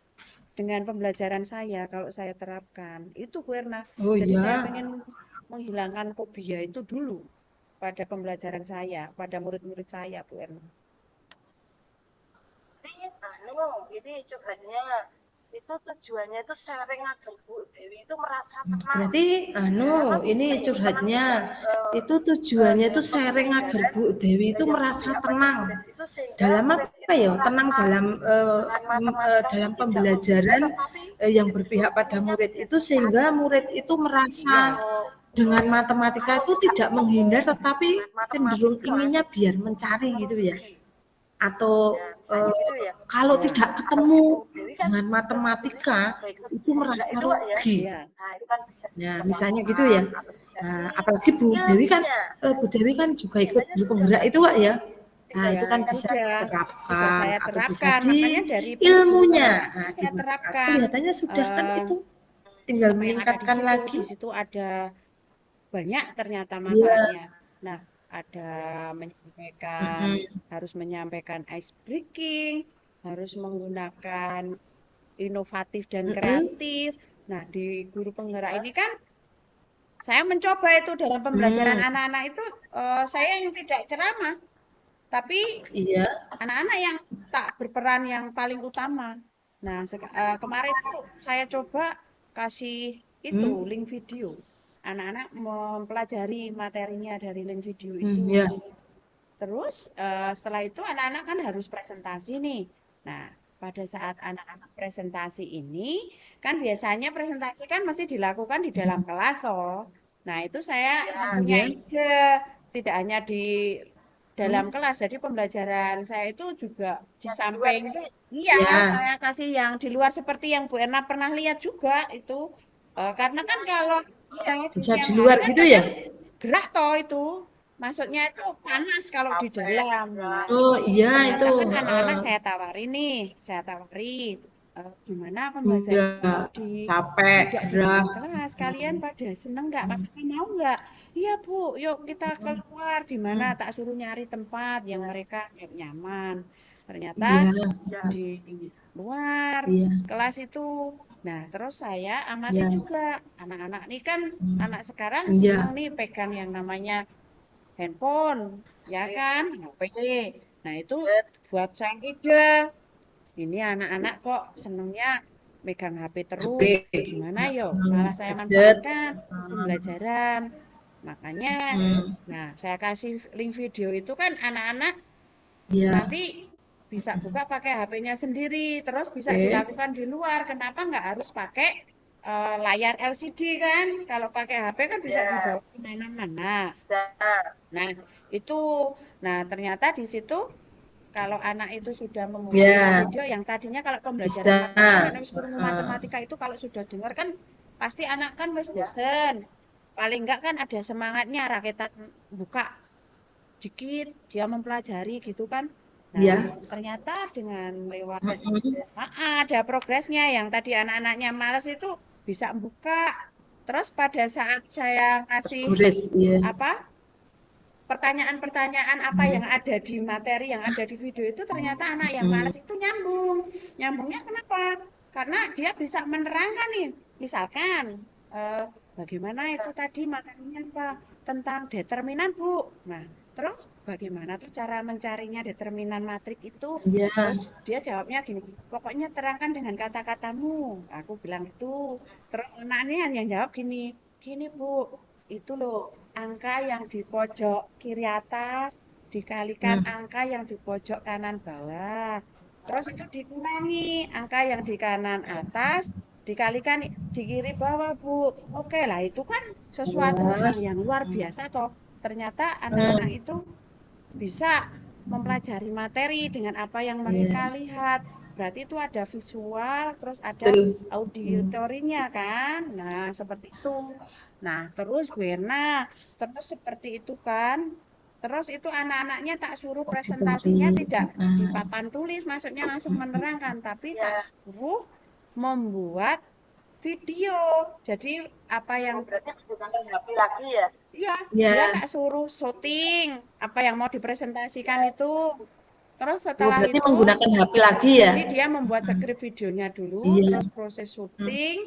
dengan pembelajaran saya kalau saya terapkan. Itu Bu Erna. oh Jadi saya iya, pengen menghilangkan fobia itu dulu pada pembelajaran saya, pada murid-murid saya, Bu Erna. ini ini curhatnya itu tujuannya itu sharing agar Bu Dewi itu merasa tenang. berarti Karena ini kayak itu tenang curhatnya dengan itu tujuannya itu dengan sharing agar pembelajaran Bu Dewi itu yang merasa diberikan pada tenang. murid itu sehingga Dalam murid apa itu ya? Tenang merasa dalam dengan matematika itu dalam tidak menghina pembelajaran tetapi yang berpihak pada ilmunya murid itu menjadi sehingga satu. murid itu merasa Iya, dengan matematika Kalau itu tidak tidak ketemu menghindar tetapi dengan cenderung matematika inginnya biar langsung mencari gitu ya. memuji. Atau Ya, misalnya gitu ya. kalau ya, tidak Atau ketemu Ibu Dewi kan dengan Ibu Dewi kan matematika juga ikut itu penggerak merasa itu Pak ya. rugi. iya, Nah, itu kan bisa Nah, misalnya gitu dikembangkan ya. atau bisa di Nah, apalagi ilmunya. Bu Dewi kan juga ikut Biasanya guru sudah penggerak itu, bagus. Wak ya. Nah, Tinggal itu ya, kan bisa ditingkatkan ya. sudah diterapkan saya atau bisa terapkan. di Makanya dari guru ilmunya. penggerak itu Nah, saya terapkan kelihatannya sudah kan eh, itu tinggal apa yang ada di meningkatkan situ. lagi. Di situ ada banyak ternyata Iya. manfaatnya. Nah, ada menyampaikan, Mm-mm. harus menyampaikan ice breaking, harus menggunakan inovatif dan Mm-mm. kreatif. Nah, di guru penggerak ini kan saya mencoba itu dalam pembelajaran Mm. anak-anak itu saya yang tidak ceramah, tapi Iya. anak-anak yang tak berperan yang paling utama. Nah, kemarin tuh saya coba kasih itu Mm. link video. Anak-anak mempelajari materinya dari link video Mm. itu. Ya. Terus setelah itu anak-anak kan harus presentasi nih. Nah, pada saat anak-anak presentasi ini, kan biasanya presentasi kan mesti dilakukan di dalam kelas toh. Nah, itu saya Ya, mempunyai Iya. ide, tidak hanya di dalam Mm. kelas. Jadi pembelajaran saya itu juga di yang di luar samping, ini iya, Ya. saya kasih yang di luar seperti yang Bu Erna pernah lihat juga itu. Karena kan kalau yang di Bisa siang di hari luar kan gitu ya? kadang gerak toh itu. Maksudnya itu panas kalau di capek, dalam. Nah, berat. Oh iya itu. ternyata kan anak-anak saya tawari nih, saya tawari gimana pembelajaran Iya. kalau di Capek, tidak di gerah. dalam kelas, kalian pada seneng nggak? Maksudnya mau nggak? Iya Bu, yuk kita keluar di mana? Mm. Tak suruh nyari tempat yang mereka nyaman. Ternyata Iya. Ya, di luar Iya. kelas itu. Nah, terus saya amati Iya. juga anak-anak ini kan Mm. anak sekarang seneng Iya. nih pegang yang namanya handphone, ya kan? HP. Nah, itu buat saya ide. Ini anak-anak kok senengnya megang HP terus. HP. Gimana yo? Mm. Malah saya Gadget. manfaatkan pembelajaran. Makanya, Mm. nah saya kasih link video itu kan anak-anak Iya. nanti bisa buka pakai HP-nya sendiri. Terus bisa Oke. dilakukan di luar. Kenapa nggak harus pakai layar LCD kan? Kalau pakai HP kan bisa ya, dibawa kemana-mana. bisa. Nah, itu. Nah, ternyata di situ kalau anak itu sudah membuka link Ya, video yang tadinya kalau pembelajaran bisa. matematika, anak krungu Heeh. matematika itu kalau sudah dengar kan pasti anak kan wis Ya, bosen. Paling enggak kan ada semangatnya rakitan buka dikit dia mempelajari gitu kan. Iya. Nah, ternyata dengan lewat Mm-mm. ada progresnya yang tadi anak-anaknya malas itu bisa buka. Terus pada saat saya ngasih Tergores, iya. apa pertanyaan-pertanyaan apa yang ada di materi yang ada di video itu ternyata anak yang Mm. malas itu nyambung. Nyambungnya kenapa? Karena dia bisa menerangkan nih. Misalkan bagaimana itu tadi materinya apa? Tentang determinan, Bu. Nah, terus bagaimana tuh cara mencarinya determinan matrik itu? Iya. Terus dia jawabnya gini, pokoknya terangkan dengan kata-katamu. Aku bilang gitu. Terus anaknya yang jawab gini, gini Bu, itu loh angka yang di pojok kiri atas dikalikan Mm. angka yang di pojok kanan bawah. Terus itu dikurangi angka yang di kanan atas dikalikan di kiri bawah, Bu. Oke lah, itu kan sesuatu Iya. hal yang luar biasa toh. Ternyata anak-anak Mm. itu bisa mempelajari materi dengan apa yang mereka Iya. lihat. Berarti itu ada visual, terus ada Betul. Mm. auditorinya kan. Nah, seperti itu. Nah, terus Buena, terus seperti itu kan. Terus itu anak-anaknya tak suruh presentasinya Auditory. tidak di Mm. papan tulis, maksudnya langsung menerangkan, tapi tak Ya, suruh membuat video. Jadi apa yang berarti menggunakan HP lagi ya. iya, Iya. dia tak suruh syuting apa yang mau dipresentasikan itu. Terus Oh, setelah berarti itu, menggunakan HP lagi ya? jadi dia membuat skrip videonya dulu, Iya. terus proses Mm. syuting,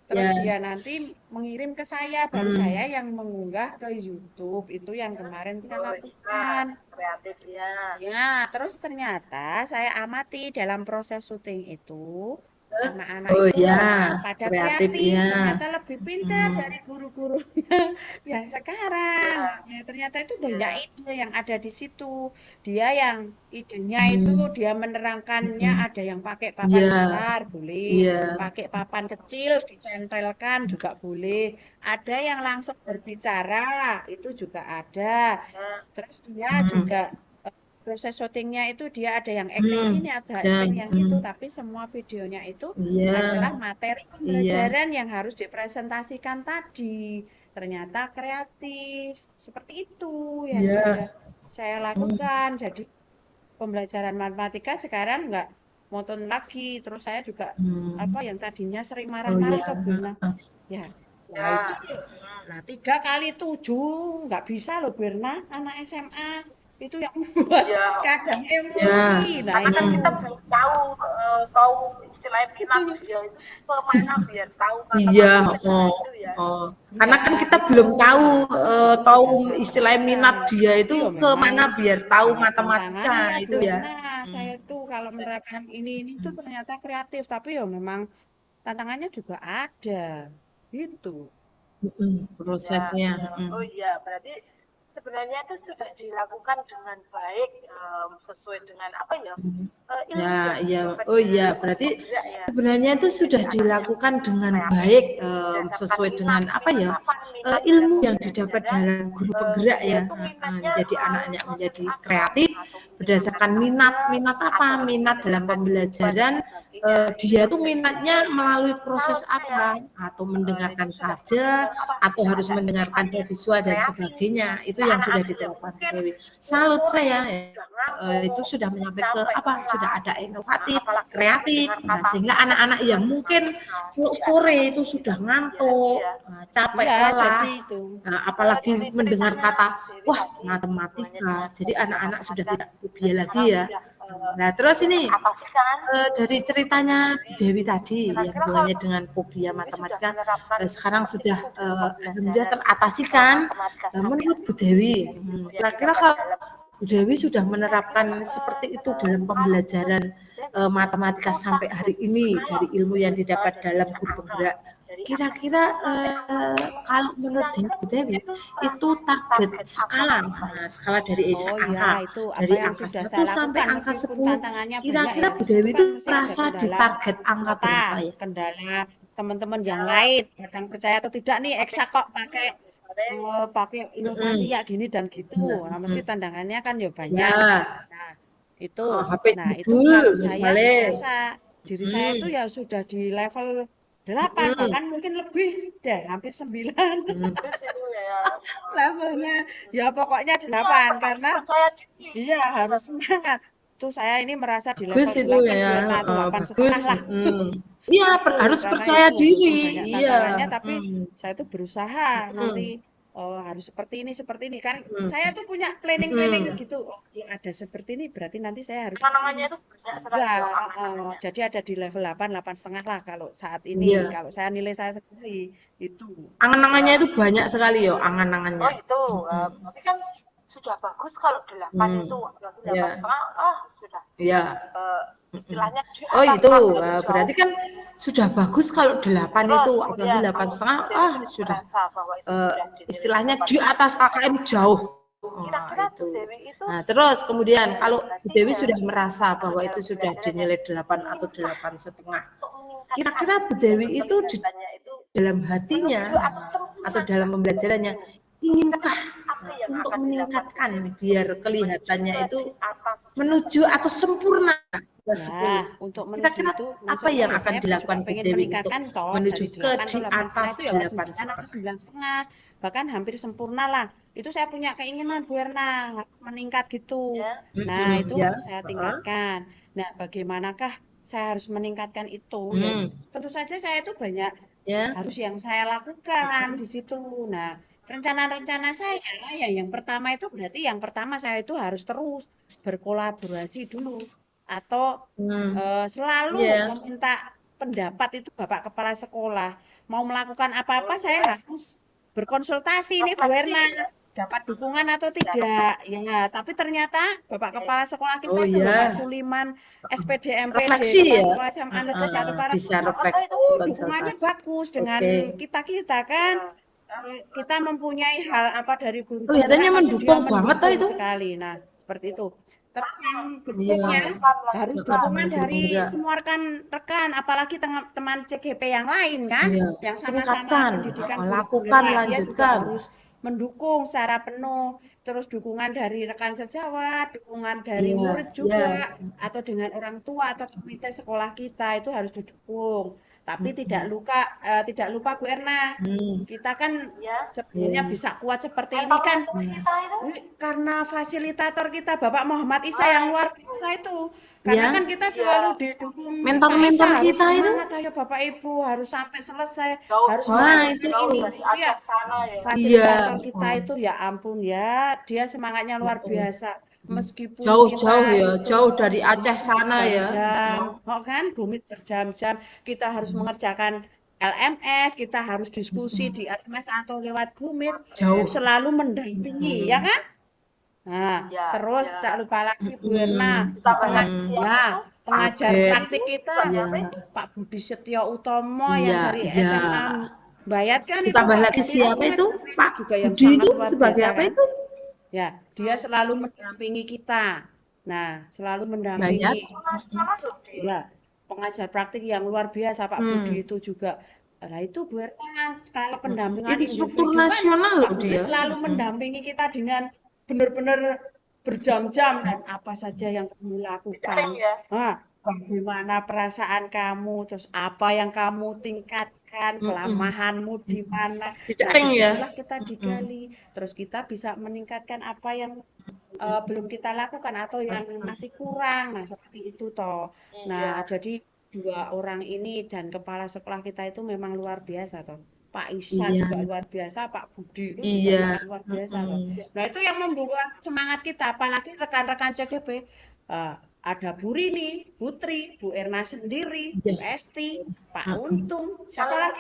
terus Ya. dia nanti mengirim ke saya, baru saya yang mengunggah ke YouTube. Itu yang kemarin kita Oh lakukan. iya, kreatif ya. Ya, terus ternyata saya amati dalam proses syuting itu, anak-anak Oh itu ya, pada kreatif kreatif, ya. ternyata lebih pintar Hmm. dari guru-gurunya yang sekarang. Ya, Ya, ternyata itu banyak ya. ide yang ada di situ. Dia yang idenya itu Hmm. dia menerangkannya Hmm. ada yang pakai papan Iya, besar, boleh. iya. Pakai papan kecil dicentelkan juga boleh. Ada yang langsung berbicara, itu juga ada. Ya. Terus dia Hmm. juga proses syutingnya itu dia ada yang acting Hmm. gini, ada Bisa. acting yang gitu, Hmm. tapi semua videonya itu Iya, adalah materi iya. pembelajaran yang harus dipresentasikan tadi. Ternyata kreatif, seperti itu yang sudah Iya. saya Hmm. lakukan. Jadi pembelajaran matematika sekarang nggak monoton lagi. Terus saya juga Hmm. apa yang tadinya sering Oh marah-marah iya. tuh Birna. Heeh. Ya, nah itu Ya. nah 3 kali 7 nggak bisa loh Birna anak SMA itu yang membuat Ya. kadang Ya. emosi. Nah Karena kan itu kita belum tahu istilahnya minat itu dia itu kemana biar tahu Iya. matematika Oh. itu ya. Oh. Karena kan ya kita itu belum tahu tahu saya istilah minat sampaikan. dia Tapi itu ya ke memang mana biar tahu banyak matematika tantangannya itu ya. Birna. Hmm. Saya tuh kalau menerapkan ini tuh ternyata kreatif, tapi ya memang tantangannya juga ada. Gitu. Mm-mm. Ya. Prosesnya. Oh iya, berarti sebenarnya itu sudah dilakukan dengan baik sesuai dengan apa ya ilmu Ya, yang iya. didapat Oh dari iya, guru berarti penggerak ya. sebenarnya itu sudah Jadi anaknya dilakukan dengan kreatif baik berdasarkan sesuai dengan apa ya apa minat dalam ilmu yang didapat pembelajaran dalam guru penggerak dia ya. itu minatnya Jadi melalui anaknya proses menjadi apa kreatif atau mungkin minat berdasarkan minat. saja Minat apa? atau bisa Minat dalam mendengarkan dan pembelajaran. sebagainya Dia itu tuh berarti minatnya melalui proses salut saya apa? Atau mendengarkan itu sudah saja, apa atau sudah harus ada mendengarkan inovasi visual dan kreatif sebagainya. Itu sehingga yang sudah anak-anak yang diterapkan mungkin Dewi. Salut sore saya. itu sudah ngantuk Itu sudah sudah menyampaikan ke capek apa? Sudah lelah ada inovatif, apalagi harus kreatif. mendengar Nah, kata sehingga itu anak-anak yang mungkin nah kalau jadi ada sore itu seperti sudah ya tadi ngantuk, ya capek, Iya, lelah, jadi itu. apalagi dari mendengar ceritanya kata, Dewi wah tadi hubungannya matematika. dengan Jadi fobia anak-anak sudah matematika tidak dan fobia lagi sekarang ya. sudah Nah, terus sudah ini teratasi kan dari ceritanya Dewi Dewi tadi yang kira-kira kalau hubungannya dengan fobia Dewi sudah matematika, menerapkan sekarang seperti sudah itu dalam alhamdulillah pembelajaran teratasi kan. matematika Menurut sehari-hari Bu Dewi, ilmu yang kira-kira didapat kalau dalam Bu Dewi sudah kira-kira menerapkan seperti itu dalam kalau menurut pembelajaran Dewi matematika itu sampai hari target ini skala dari ilmu yang dari skala didapat dari dalam misal guru angka penggerak. dari angka Kira-kira 1 sampai angka 10 kalau menurut kira-kira Bu Dewi itu itu merasa target target apa skala, dari Pak Ibu? skala dari Oh iya, angka itu apa dari yang angka sudah satu saya sampai lakukan angka meskipun 10. tantangannya banyak Kira-kira ya. Bu Itu Dewi kan itu mesti ada merasa di kendala target angka kuota, berapa ya? kendala teman-teman yang Ya, lain, kadang percaya atau tidak nih eksak kok pakai misalnya pakai inovasi Mm-mm. ya gini dan gitu. Nah, Nah, mesti tantangannya kan ya banyak. ya, Nah, itu. HP Nah, itu jebul kalau saya misalnya. merasa diri saya itu Mm-mm. ya sudah di level 8 Mm-mm. bahkan mungkin lebih deh, hampir 9 Mm. terus itu ya levelnya. Ya pokoknya iya 8 harus karena percaya diri iya harus semangat. itu saya ini merasa di Bagus level itu 8 Bu ya, Erna atau bagus. 8,5 lah. Iya, Itu harus karena percaya itu diri. walaupun banyak Iya. tantangannya tapi saya tuh berusaha nanti Mm, harus seperti ini kan mm, saya tuh punya planning mm. gitu. Oh, kalau ada seperti ini berarti nanti saya harus seperti Angan-angannya ini. itu banyak sekali Ya, loh angan-angannya. jadi ada di level 8, 8,5 lah kalau saat ini. Iya. Kalau saya nilai saya sendiri itu. Angan-angannya Ya. itu banyak sekali yo, Oh angan-angannya. itu, Mm, berarti kan sudah bagus kalau 8 itu, mm. apalagi 8 Iya, setengah, sudah iya. Mm-mm. istilahnya di Oh atas itu, target jauh. berarti kan sudah bagus kalau 8 Terus itu, apalagi kemudian 8,5, Dewi sudah sudah merasa bahwa itu sudah dinilai istilahnya 8 di itu. atas KKM jauh. Kira-kira Itu. Dewi itu Nah, terus kemudian kalau Bu Dewi motivasinya sudah merasa bahwa itu dalam sudah belajar dinilai 8 atau ingin 8,5. untuk meningkatkan Kira-kira Bu Dewi itu di kelihatannya itu dalam hatinya menuju atau atau sempurna dalam pembelajarannya ini. inginkah Apa yang untuk akan dilakukan meningkatkan Dewi biar menuju kelihatannya ke itu di atas menuju atau sempurna ke 10? Nah, untuk menuju Kira-kira itu apa maksudnya yang ya akan saya juga dilakukan Bu pengen Dewi untuk meningkatkan toh menuju dari ke 8 di atau 8,5 atas itu ya ke 9 atau 8,5? 9,5 bahkan hampir sempurna lah. Itu saya punya keinginan Bu Erna harus meningkat gitu. ya. Nah, itu Ya, harus saya tingkatkan. Nah, bagaimanakah saya harus meningkatkan itu? Ya, tentu saja saya itu banyak ya, harus yang saya lakukan di situ. Nah, rencana-rencana saya ya yang pertama itu berarti yang pertama saya itu harus terus berkolaborasi dulu atau selalu ya, meminta pendapat itu Bapak Kepala Sekolah. Mau melakukan apa-apa saya harus berkonsultasi nih Bu Refleksi Erna ya. dapat dukungan atau Bisa tidak. Ya, tapi ternyata Bapak Kepala Sekolah oh kita itu loh Pak ya, Suliman SPD MPD refleksi Kepala ya, Sekolah SMA Negeri 1 bisa Karangtengah refleksi itu dukungannya konsultasi. bagus dengan Oke, kita kan kita mempunyai hal apa dari guru penggerak kelihatannya pasti dia mendukung banget tuh mendukung itu. sekali. Nah, seperti itu. Terus yang Iya, berikutnya harus dukungan guru dari penggerak. semua rekan-rekan, apalagi teman CGP yang lain kan, Iya, yang sama-sama tingkatkan, pendidikan guru lakukan, penggerak, dia juga lanjutkan. harus mendukung secara penuh. Terus dukungan dari rekan sejawat, dukungan dari Iya, murid iya. juga, atau dengan orang tua atau komite sekolah kita itu harus didukung. Tapi tidak lupa Bu Erna, Hmm, kita kan ya. sebenarnya iya. bisa kuat seperti ini kan Mental kita itu karena fasilitator kita Bapak Muhammad Isa yang luar biasa itu. Karena Ya, kan kita selalu didukung Pak Isa mentor-mentor harus kita itu. semangat ayo Bapak Ibu harus sampai selesai, jauh harus jauh Nah, melanjutkan itu. jauh ini. dari Itu ya Aceh sana ya. Iya. fasilitator kita itu ya ampun ya, dia semangatnya luar biasa. Meskipun Jauh-jauh kita ya, itu jauh dari Aceh bumit sana ya. berjam-jam, oh kan, bumit berjam-jam, kita harus mengerjakan LMS, kita harus diskusi di SMS atau lewat bumit, Jauh. selalu mendampingi, ya kan? Nah, Ya, terus ya. tak lupa lagi Bu Erna, Ditambah lagi siang itu pengajar Target. praktik kita Iya. Pak Budi Setio Utomo yang Iya, dari iya. SMA Bayat kan itu Ditambah Pak lagi Budi siapa itu? Pak juga yang Budi sangat itu luar sebagai biasa apa kan. itu? Ya, dia selalu mendampingi kita. Nah, selalu Banyak. mendampingi. nasional loh dia. Ya, pengajar praktik yang luar biasa Pak Budi itu juga. Nah, itu Bu Erna, kalau pendampingan Instruktur individu kan nasional Pak loh Budi dia. selalu mendampingi kita dengan benar-benar berjam-jam dan apa saja yang kamu lakukan. ya. Nah, bagaimana perasaan kamu, terus apa yang kamu tingkatkan, kelemahanmu di mana. Tidak Nah, eng ya. disitulah kita digali. Terus kita bisa meningkatkan apa yang belum kita lakukan atau yang masih kurang. Nah, seperti itu toh. Nah, jadi dua orang ini dan kepala sekolah kita itu memang luar biasa toh. Pak Isa Iya. juga luar biasa, Pak Budi itu juga Iya. sangat luar biasa toh. Nah, itu yang membuat semangat kita, apalagi rekan-rekan CGP. Ada Bu Rini, Putri, Bu Erna sendiri, Bu Esti, Pak Untung, siapa lagi?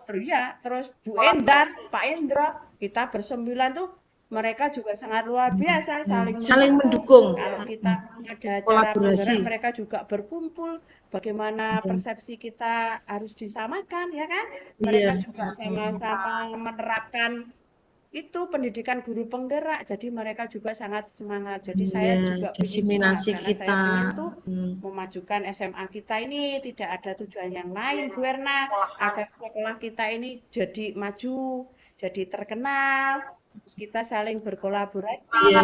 Terus ya, terus Bu Endar, Pak Endra, kita bersembilan tuh mereka juga sangat luar biasa saling Saling mendukung. mendukung. Kalau kita ada acara Kolaborasi. penggerak mereka juga berkumpul bagaimana persepsi kita harus disamakan ya kan? Mereka Iya. juga sama-sama menerapkan itu pendidikan guru penggerak. Jadi mereka juga sangat semangat. Jadi saya Iya, juga ingin semangat diseminasi karena saya kita. ingin tuh memajukan SMA kita ini tidak ada tujuan yang lain Bu Erna agar sekolah kita ini jadi maju, jadi terkenal. Terus kita saling berkolaborasi, Iya,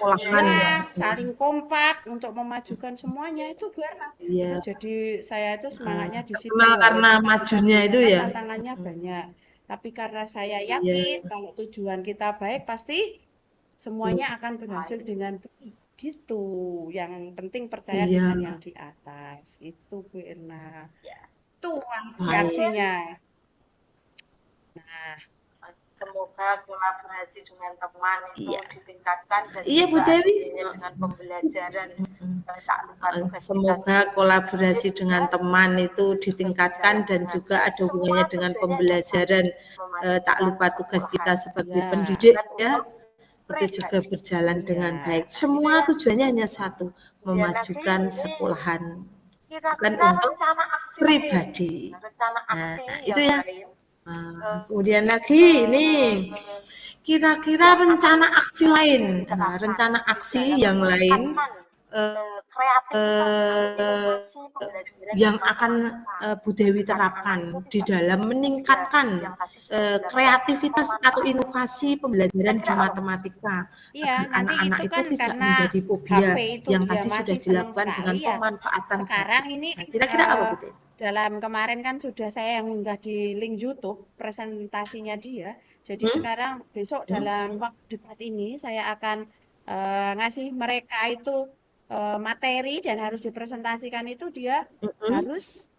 Majunya ya, saling kompak untuk memajukan semuanya itu Bu Erna. Iya. Itu jadi saya itu semangatnya di situ. Terkenal karena Walaupun majunya itu kan ya. tantangannya banyak. Tapi karena saya yakin kalau tujuan kita baik pasti semuanya akan berhasil dengan baik Gitu. Yang penting percaya Iya. dengan yang di atas. Itu Bu Irna. Ya. Itu Baik. aksi-aksinya. Nah, Semoga kolaborasi dengan teman itu Iya. ditingkatkan dan Iya Bu juga ada Dewi. hubungannya dengan pembelajaran tak lupa tugas kita Semoga kolaborasi dengan teman itu ditingkatkan dan juga ada hubungannya dengan pembelajaran tak lupa tugas kita sebagai ya. pendidik dan ya. untuk Itu juga berjalan dengan Iya. baik. Semua tujuannya hanya satu, memajukan ini sekolahan, bukan kira-kira untuk rencana aksi pribadi. rencana Nah, aksi itu yang ya. lain Kemudian lagi ini kira-kira rencana aksi lain, rencana aksi yang lain kreativitas inovasi pembelajaran yang akan Bu Dewi terapkan di dalam meningkatkan kreativitas atau inovasi pembelajaran di matematika Iya, agar nanti anak-anak itu itu kan tidak karena menjadi fobia HP itu yang dia tadi sudah masih senang dilakukan dengan sekali ya. pemanfaatan Sekarang gadget. ini Nah, kira-kira apa Bu Dewi? dalam kemarin kan sudah saya yang unggah di link YouTube presentasinya dia. Jadi sekarang besok dalam waktu dekat ini saya akan ngasih mereka itu materi dan harus dipresentasikan itu dia harus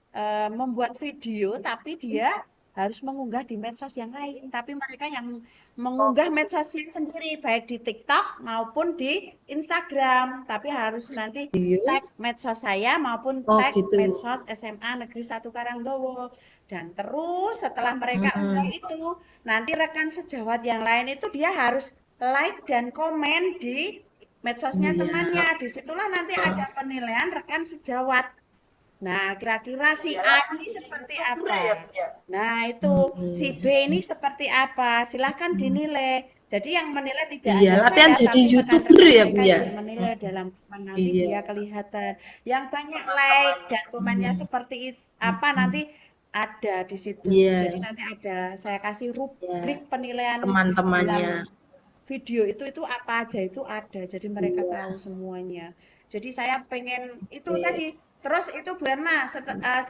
membuat video tapi dia harus mengunggah di medsos yang lain. Tapi mereka yang mengunggah medsosnya sendiri baik di TikTok maupun di Instagram. Tapi harus nanti tag medsos saya maupun tag gitu. medsos SMA Negeri 1 Karangdowo. Dan terus setelah mereka unggah itu, nanti rekan sejawat yang lain itu dia harus like dan komen di medsosnya temannya. Disitulah nanti ada penilaian rekan sejawat. Nah, kira-kira si A ini seperti apa? Nah, itu si B ini seperti apa? Silahkan dinilai. Jadi yang menilai tidak hanya latihan saya, jadi tapi YouTuber rekan-rekan ya Bu mereka ya. yang menilai dalam komen nanti dia kelihatan. Yang banyak like dan komennya seperti apa nanti ada di situ. Jadi nanti ada saya kasih rubrik penilaian Teman-temannya. dalam video itu apa aja itu ada. Jadi mereka tahu semuanya. Jadi saya pengen itu tadi. Terus itu Bu Erna,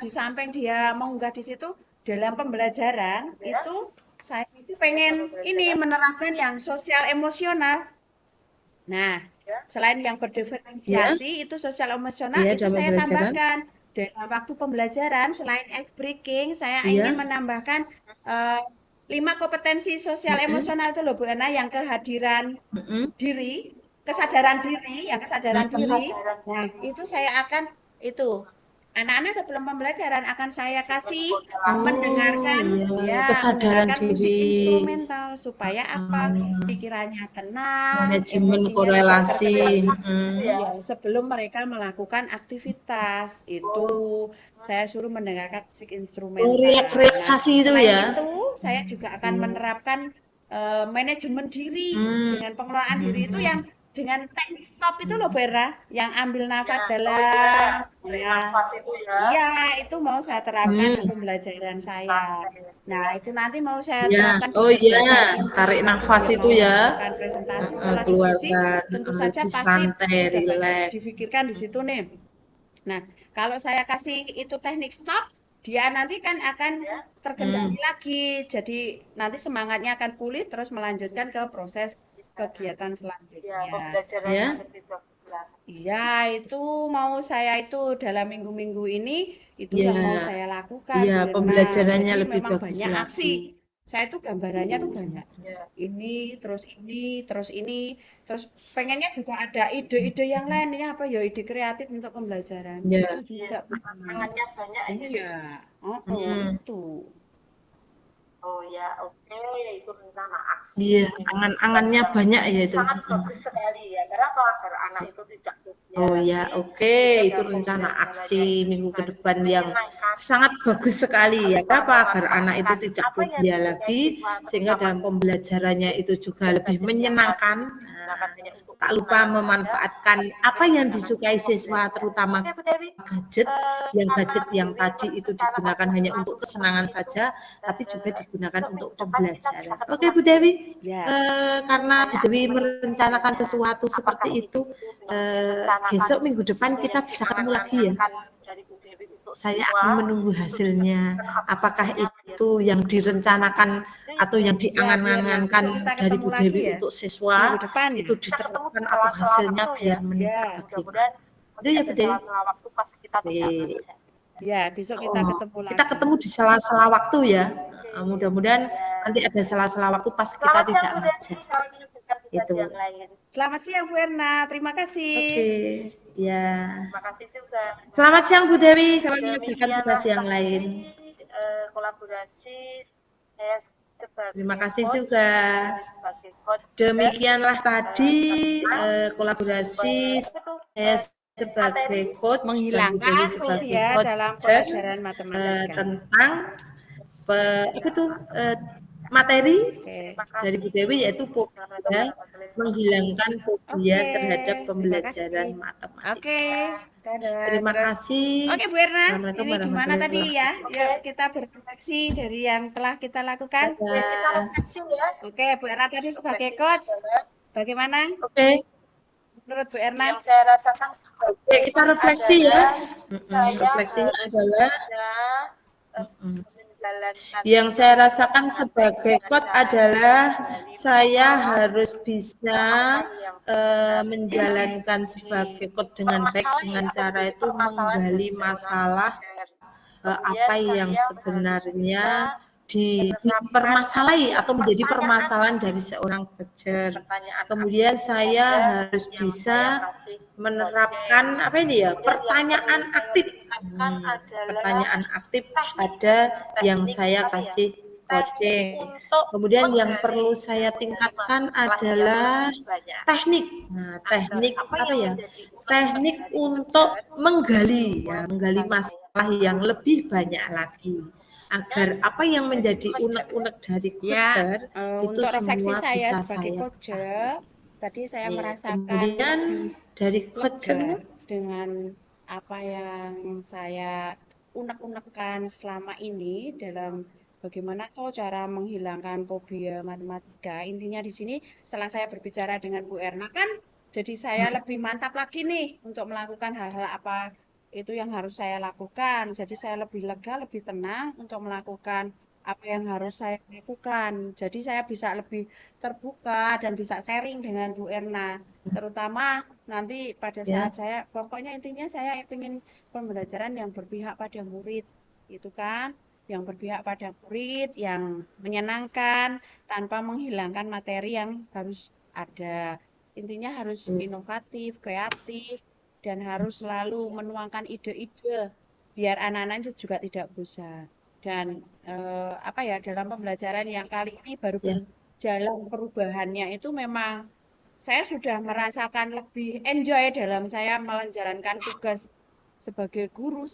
di samping dia mengunggah di situ dalam pembelajaran itu saya itu pengen ini menerapkan yang sosial emosional. Nah, selain yang berdiferensiasi itu sosial emosional itu saya tambahkan dalam waktu pembelajaran selain ice breaking saya ingin menambahkan 5 kompetensi sosial emosional itu loh Bu Erna yang kehadiran diri, kesadaran diri, yang kesadaran diri. Nah, itu saya akan itu anak-anak sebelum pembelajaran akan saya kasih mendengarkan kesadaran mendengarkan musik diri, instrumental supaya apa pikirannya tenang, manajemen emosinya tidak korelasi. terkendali. Ya, sebelum mereka melakukan aktivitas itu saya suruh mendengarkan musik instrumental. Relaksasi itu Selain ya. itu saya juga akan menerapkan manajemen diri dengan pengelolaan diri itu yang dengan teknik stop itu loh Vera, yang ambil nafas dalam, nafas itu ya. Iya, itu mau saya terapkan di pembelajaran saya. Nah, itu nanti mau saya terapkan di tarik nafas itu ya. melakukan presentasi setelah diskusi, tentu saja pasti santai, sudah banyak relax. difikirkan di situ nih. Nah, kalau saya kasih itu teknik stop, dia nanti kan akan terkendali lagi. Jadi nanti semangatnya akan pulih terus melanjutkan ke proses kegiatan selanjutnya. Iya, itu mau saya itu dalam minggu-minggu ini itu yang mau saya lakukan. Iya, pembelajarannya lebih memang bagus banyak lagi. aksi. Saya tuh gambarannya tuh banyak. Ini, terus ini, terus ini, terus pengennya juga ada ide-ide yang lain. Ini apa ya ide kreatif untuk pembelajaran. Itu juga Tangannya banyak ya. Iya, itu. Oh ya, oke, itu rencana aksi. Iya, angan-angannya banyak ya itu. Sangat bagus sekali ya. Kenapa? Agar anak itu tidak Oh ya, oke, itu rencana aksi minggu ke depan yang sangat bagus sekali ya. Kenapa? Agar anak itu tidak fobia lagi, sehingga dalam pembelajarannya itu juga lebih menyenangkan. Tak lupa memanfaatkan apa yang disukai siswa, terutama gadget yang tadi itu digunakan hanya untuk kesenangan saja, tapi juga digunakan untuk pembelajaran. Oke Bu Dewi, karena Bu Dewi merencanakan sesuatu seperti itu, besok minggu depan kita bisa ketemu lagi ya. Saya akan menunggu hasilnya. Apakah itu itu yang direncanakan atau yang Ya, biar diangan-angankan besok kita dari ketemu Bu lagi Dewi ya untuk siswa minggu depan itu ya. Kita ketemu diterapkan di atau sela-sela hasilnya waktu biar ya. meningkat Ya, lagi. Mudah-mudahan Itu nanti ya ada Bu Dewi. sela-sela waktu pas kita tidak Oke. kerja. ya besok kita Oh, ketemu kita lagi. ketemu di sela-sela waktu ya. Oke. Mudah-mudahan Ya. nanti ada sela-sela waktu pas kita Selamat siang tidak Bu ngajar. Dewi. Kami lanjutkan tugas Itu. yang lain. Selamat siang Bu Erna, terima kasih. Oke, ya. Terima kasih juga. Selamat siang Bu Dewi. Selamat mengerjakan Demikianlah tugas yang tadi lain. kolaborasi saya sebagai Terima kasih coach, juga. Dewi sebagai coach. Demikianlah tadi tentang kolaborasi saya sebagai materi coach dan Bu Dewi Menghilangkan sebagai fobia coach dalam pelajaran matematika. tentang apa itu materi Oke. Terima dari Bu kasih. Dewi yaitu fobia, menghilangkan fobia Oke, terhadap terima pembelajaran kasih. matematika. Oke, dadah. Terima Terus, kasih. oke Bu Erna, Assalamualaikum ini gimana warahmatullahi tadi ya? wabarakatuh. Yuk kita berefleksi dari yang telah kita lakukan. Oke, kita refleksi ya. Oke, Bu Erna tadi sebagai coach, bagaimana Oke, menurut Bu Erna? Yang saya rasakan sebagai kita refleksi ya. saya Refleksinya adalah menjalankan yang saya rasakan sebagai coach adalah saya harus bisa menjalankan sebagai coach dengan baik dengan cara itu menggali masalah apa yang sebenarnya dipermasalahi atau menjadi permasalahan dari seorang coacher. Kemudian saya harus bisa menerapkan apa ini ya, pertanyaan aktif. Pertanyaan aktif pada yang saya kasih coaching. Kemudian yang perlu saya tingkatkan adalah teknik. Nah, teknik apa ya? Teknik untuk menggali ya, menggali masalah yang lebih banyak lagi. Agar apa yang menjadi unek-unek dari coacher itu untuk refleksi semua saya bisa sebagai saya coach, tadi saya merasakan kemudian dari coacher lega dengan apa yang saya unek-unekkan selama ini dalam bagaimana toh cara menghilangkan fobia matematika. Intinya di sini setelah saya berbicara dengan Bu Erna kan jadi saya lebih mantap lagi nih untuk melakukan hal-hal apa itu yang harus saya lakukan. Jadi saya lebih lega, lebih tenang untuk melakukan apa yang harus saya lakukan. Jadi saya bisa lebih terbuka dan bisa sharing dengan Bu Erna. Terutama nanti pada saat saya, pokoknya intinya saya ingin pembelajaran yang berpihak pada murid, gitu kan? Yang berpihak pada murid, yang menyenangkan, tanpa menghilangkan materi yang harus ada. Intinya harus inovatif, kreatif, dan harus selalu menuangkan ide-ide biar anak-anak itu juga tidak bosan. Dan apa ya dalam pembelajaran yang kali ini baru berjalan perubahannya itu memang saya sudah merasakan lebih enjoy dalam saya menjalankan tugas sebagai guru,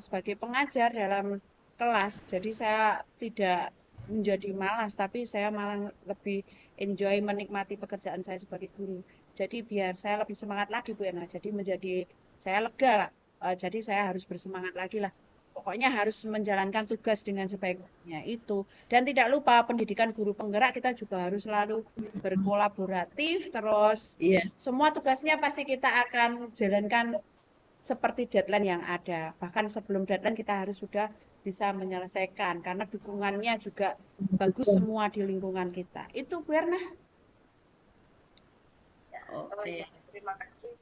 sebagai pengajar dalam kelas. Jadi saya tidak menjadi malas, tapi saya malah lebih enjoy menikmati pekerjaan saya sebagai guru. Jadi biar saya lebih semangat lagi Bu Erna. Jadi menjadi saya lega lah. Jadi saya harus bersemangat lagi lah. Pokoknya harus menjalankan tugas dengan sebaiknya itu. Dan tidak lupa pendidikan guru penggerak kita juga harus selalu berkolaboratif. Terus semua tugasnya pasti kita akan jalankan seperti deadline yang ada. Bahkan sebelum deadline kita harus sudah bisa menyelesaikan. Karena dukungannya juga bagus semua di lingkungan kita. Itu Bu Erna. Oke, terima kasih.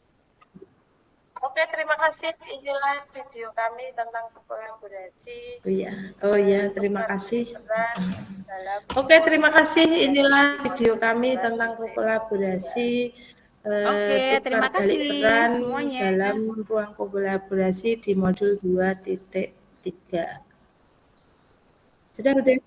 Oke, terima kasih. Inilah video kami tentang kolaborasi. Oh iya, terima kasih. Oke, terima kasih. Inilah video kami tentang kolaborasi terima tukar balik kasih peran semuanya. dalam ruang kolaborasi di modul 2.3. Sudah, Bu Dewi?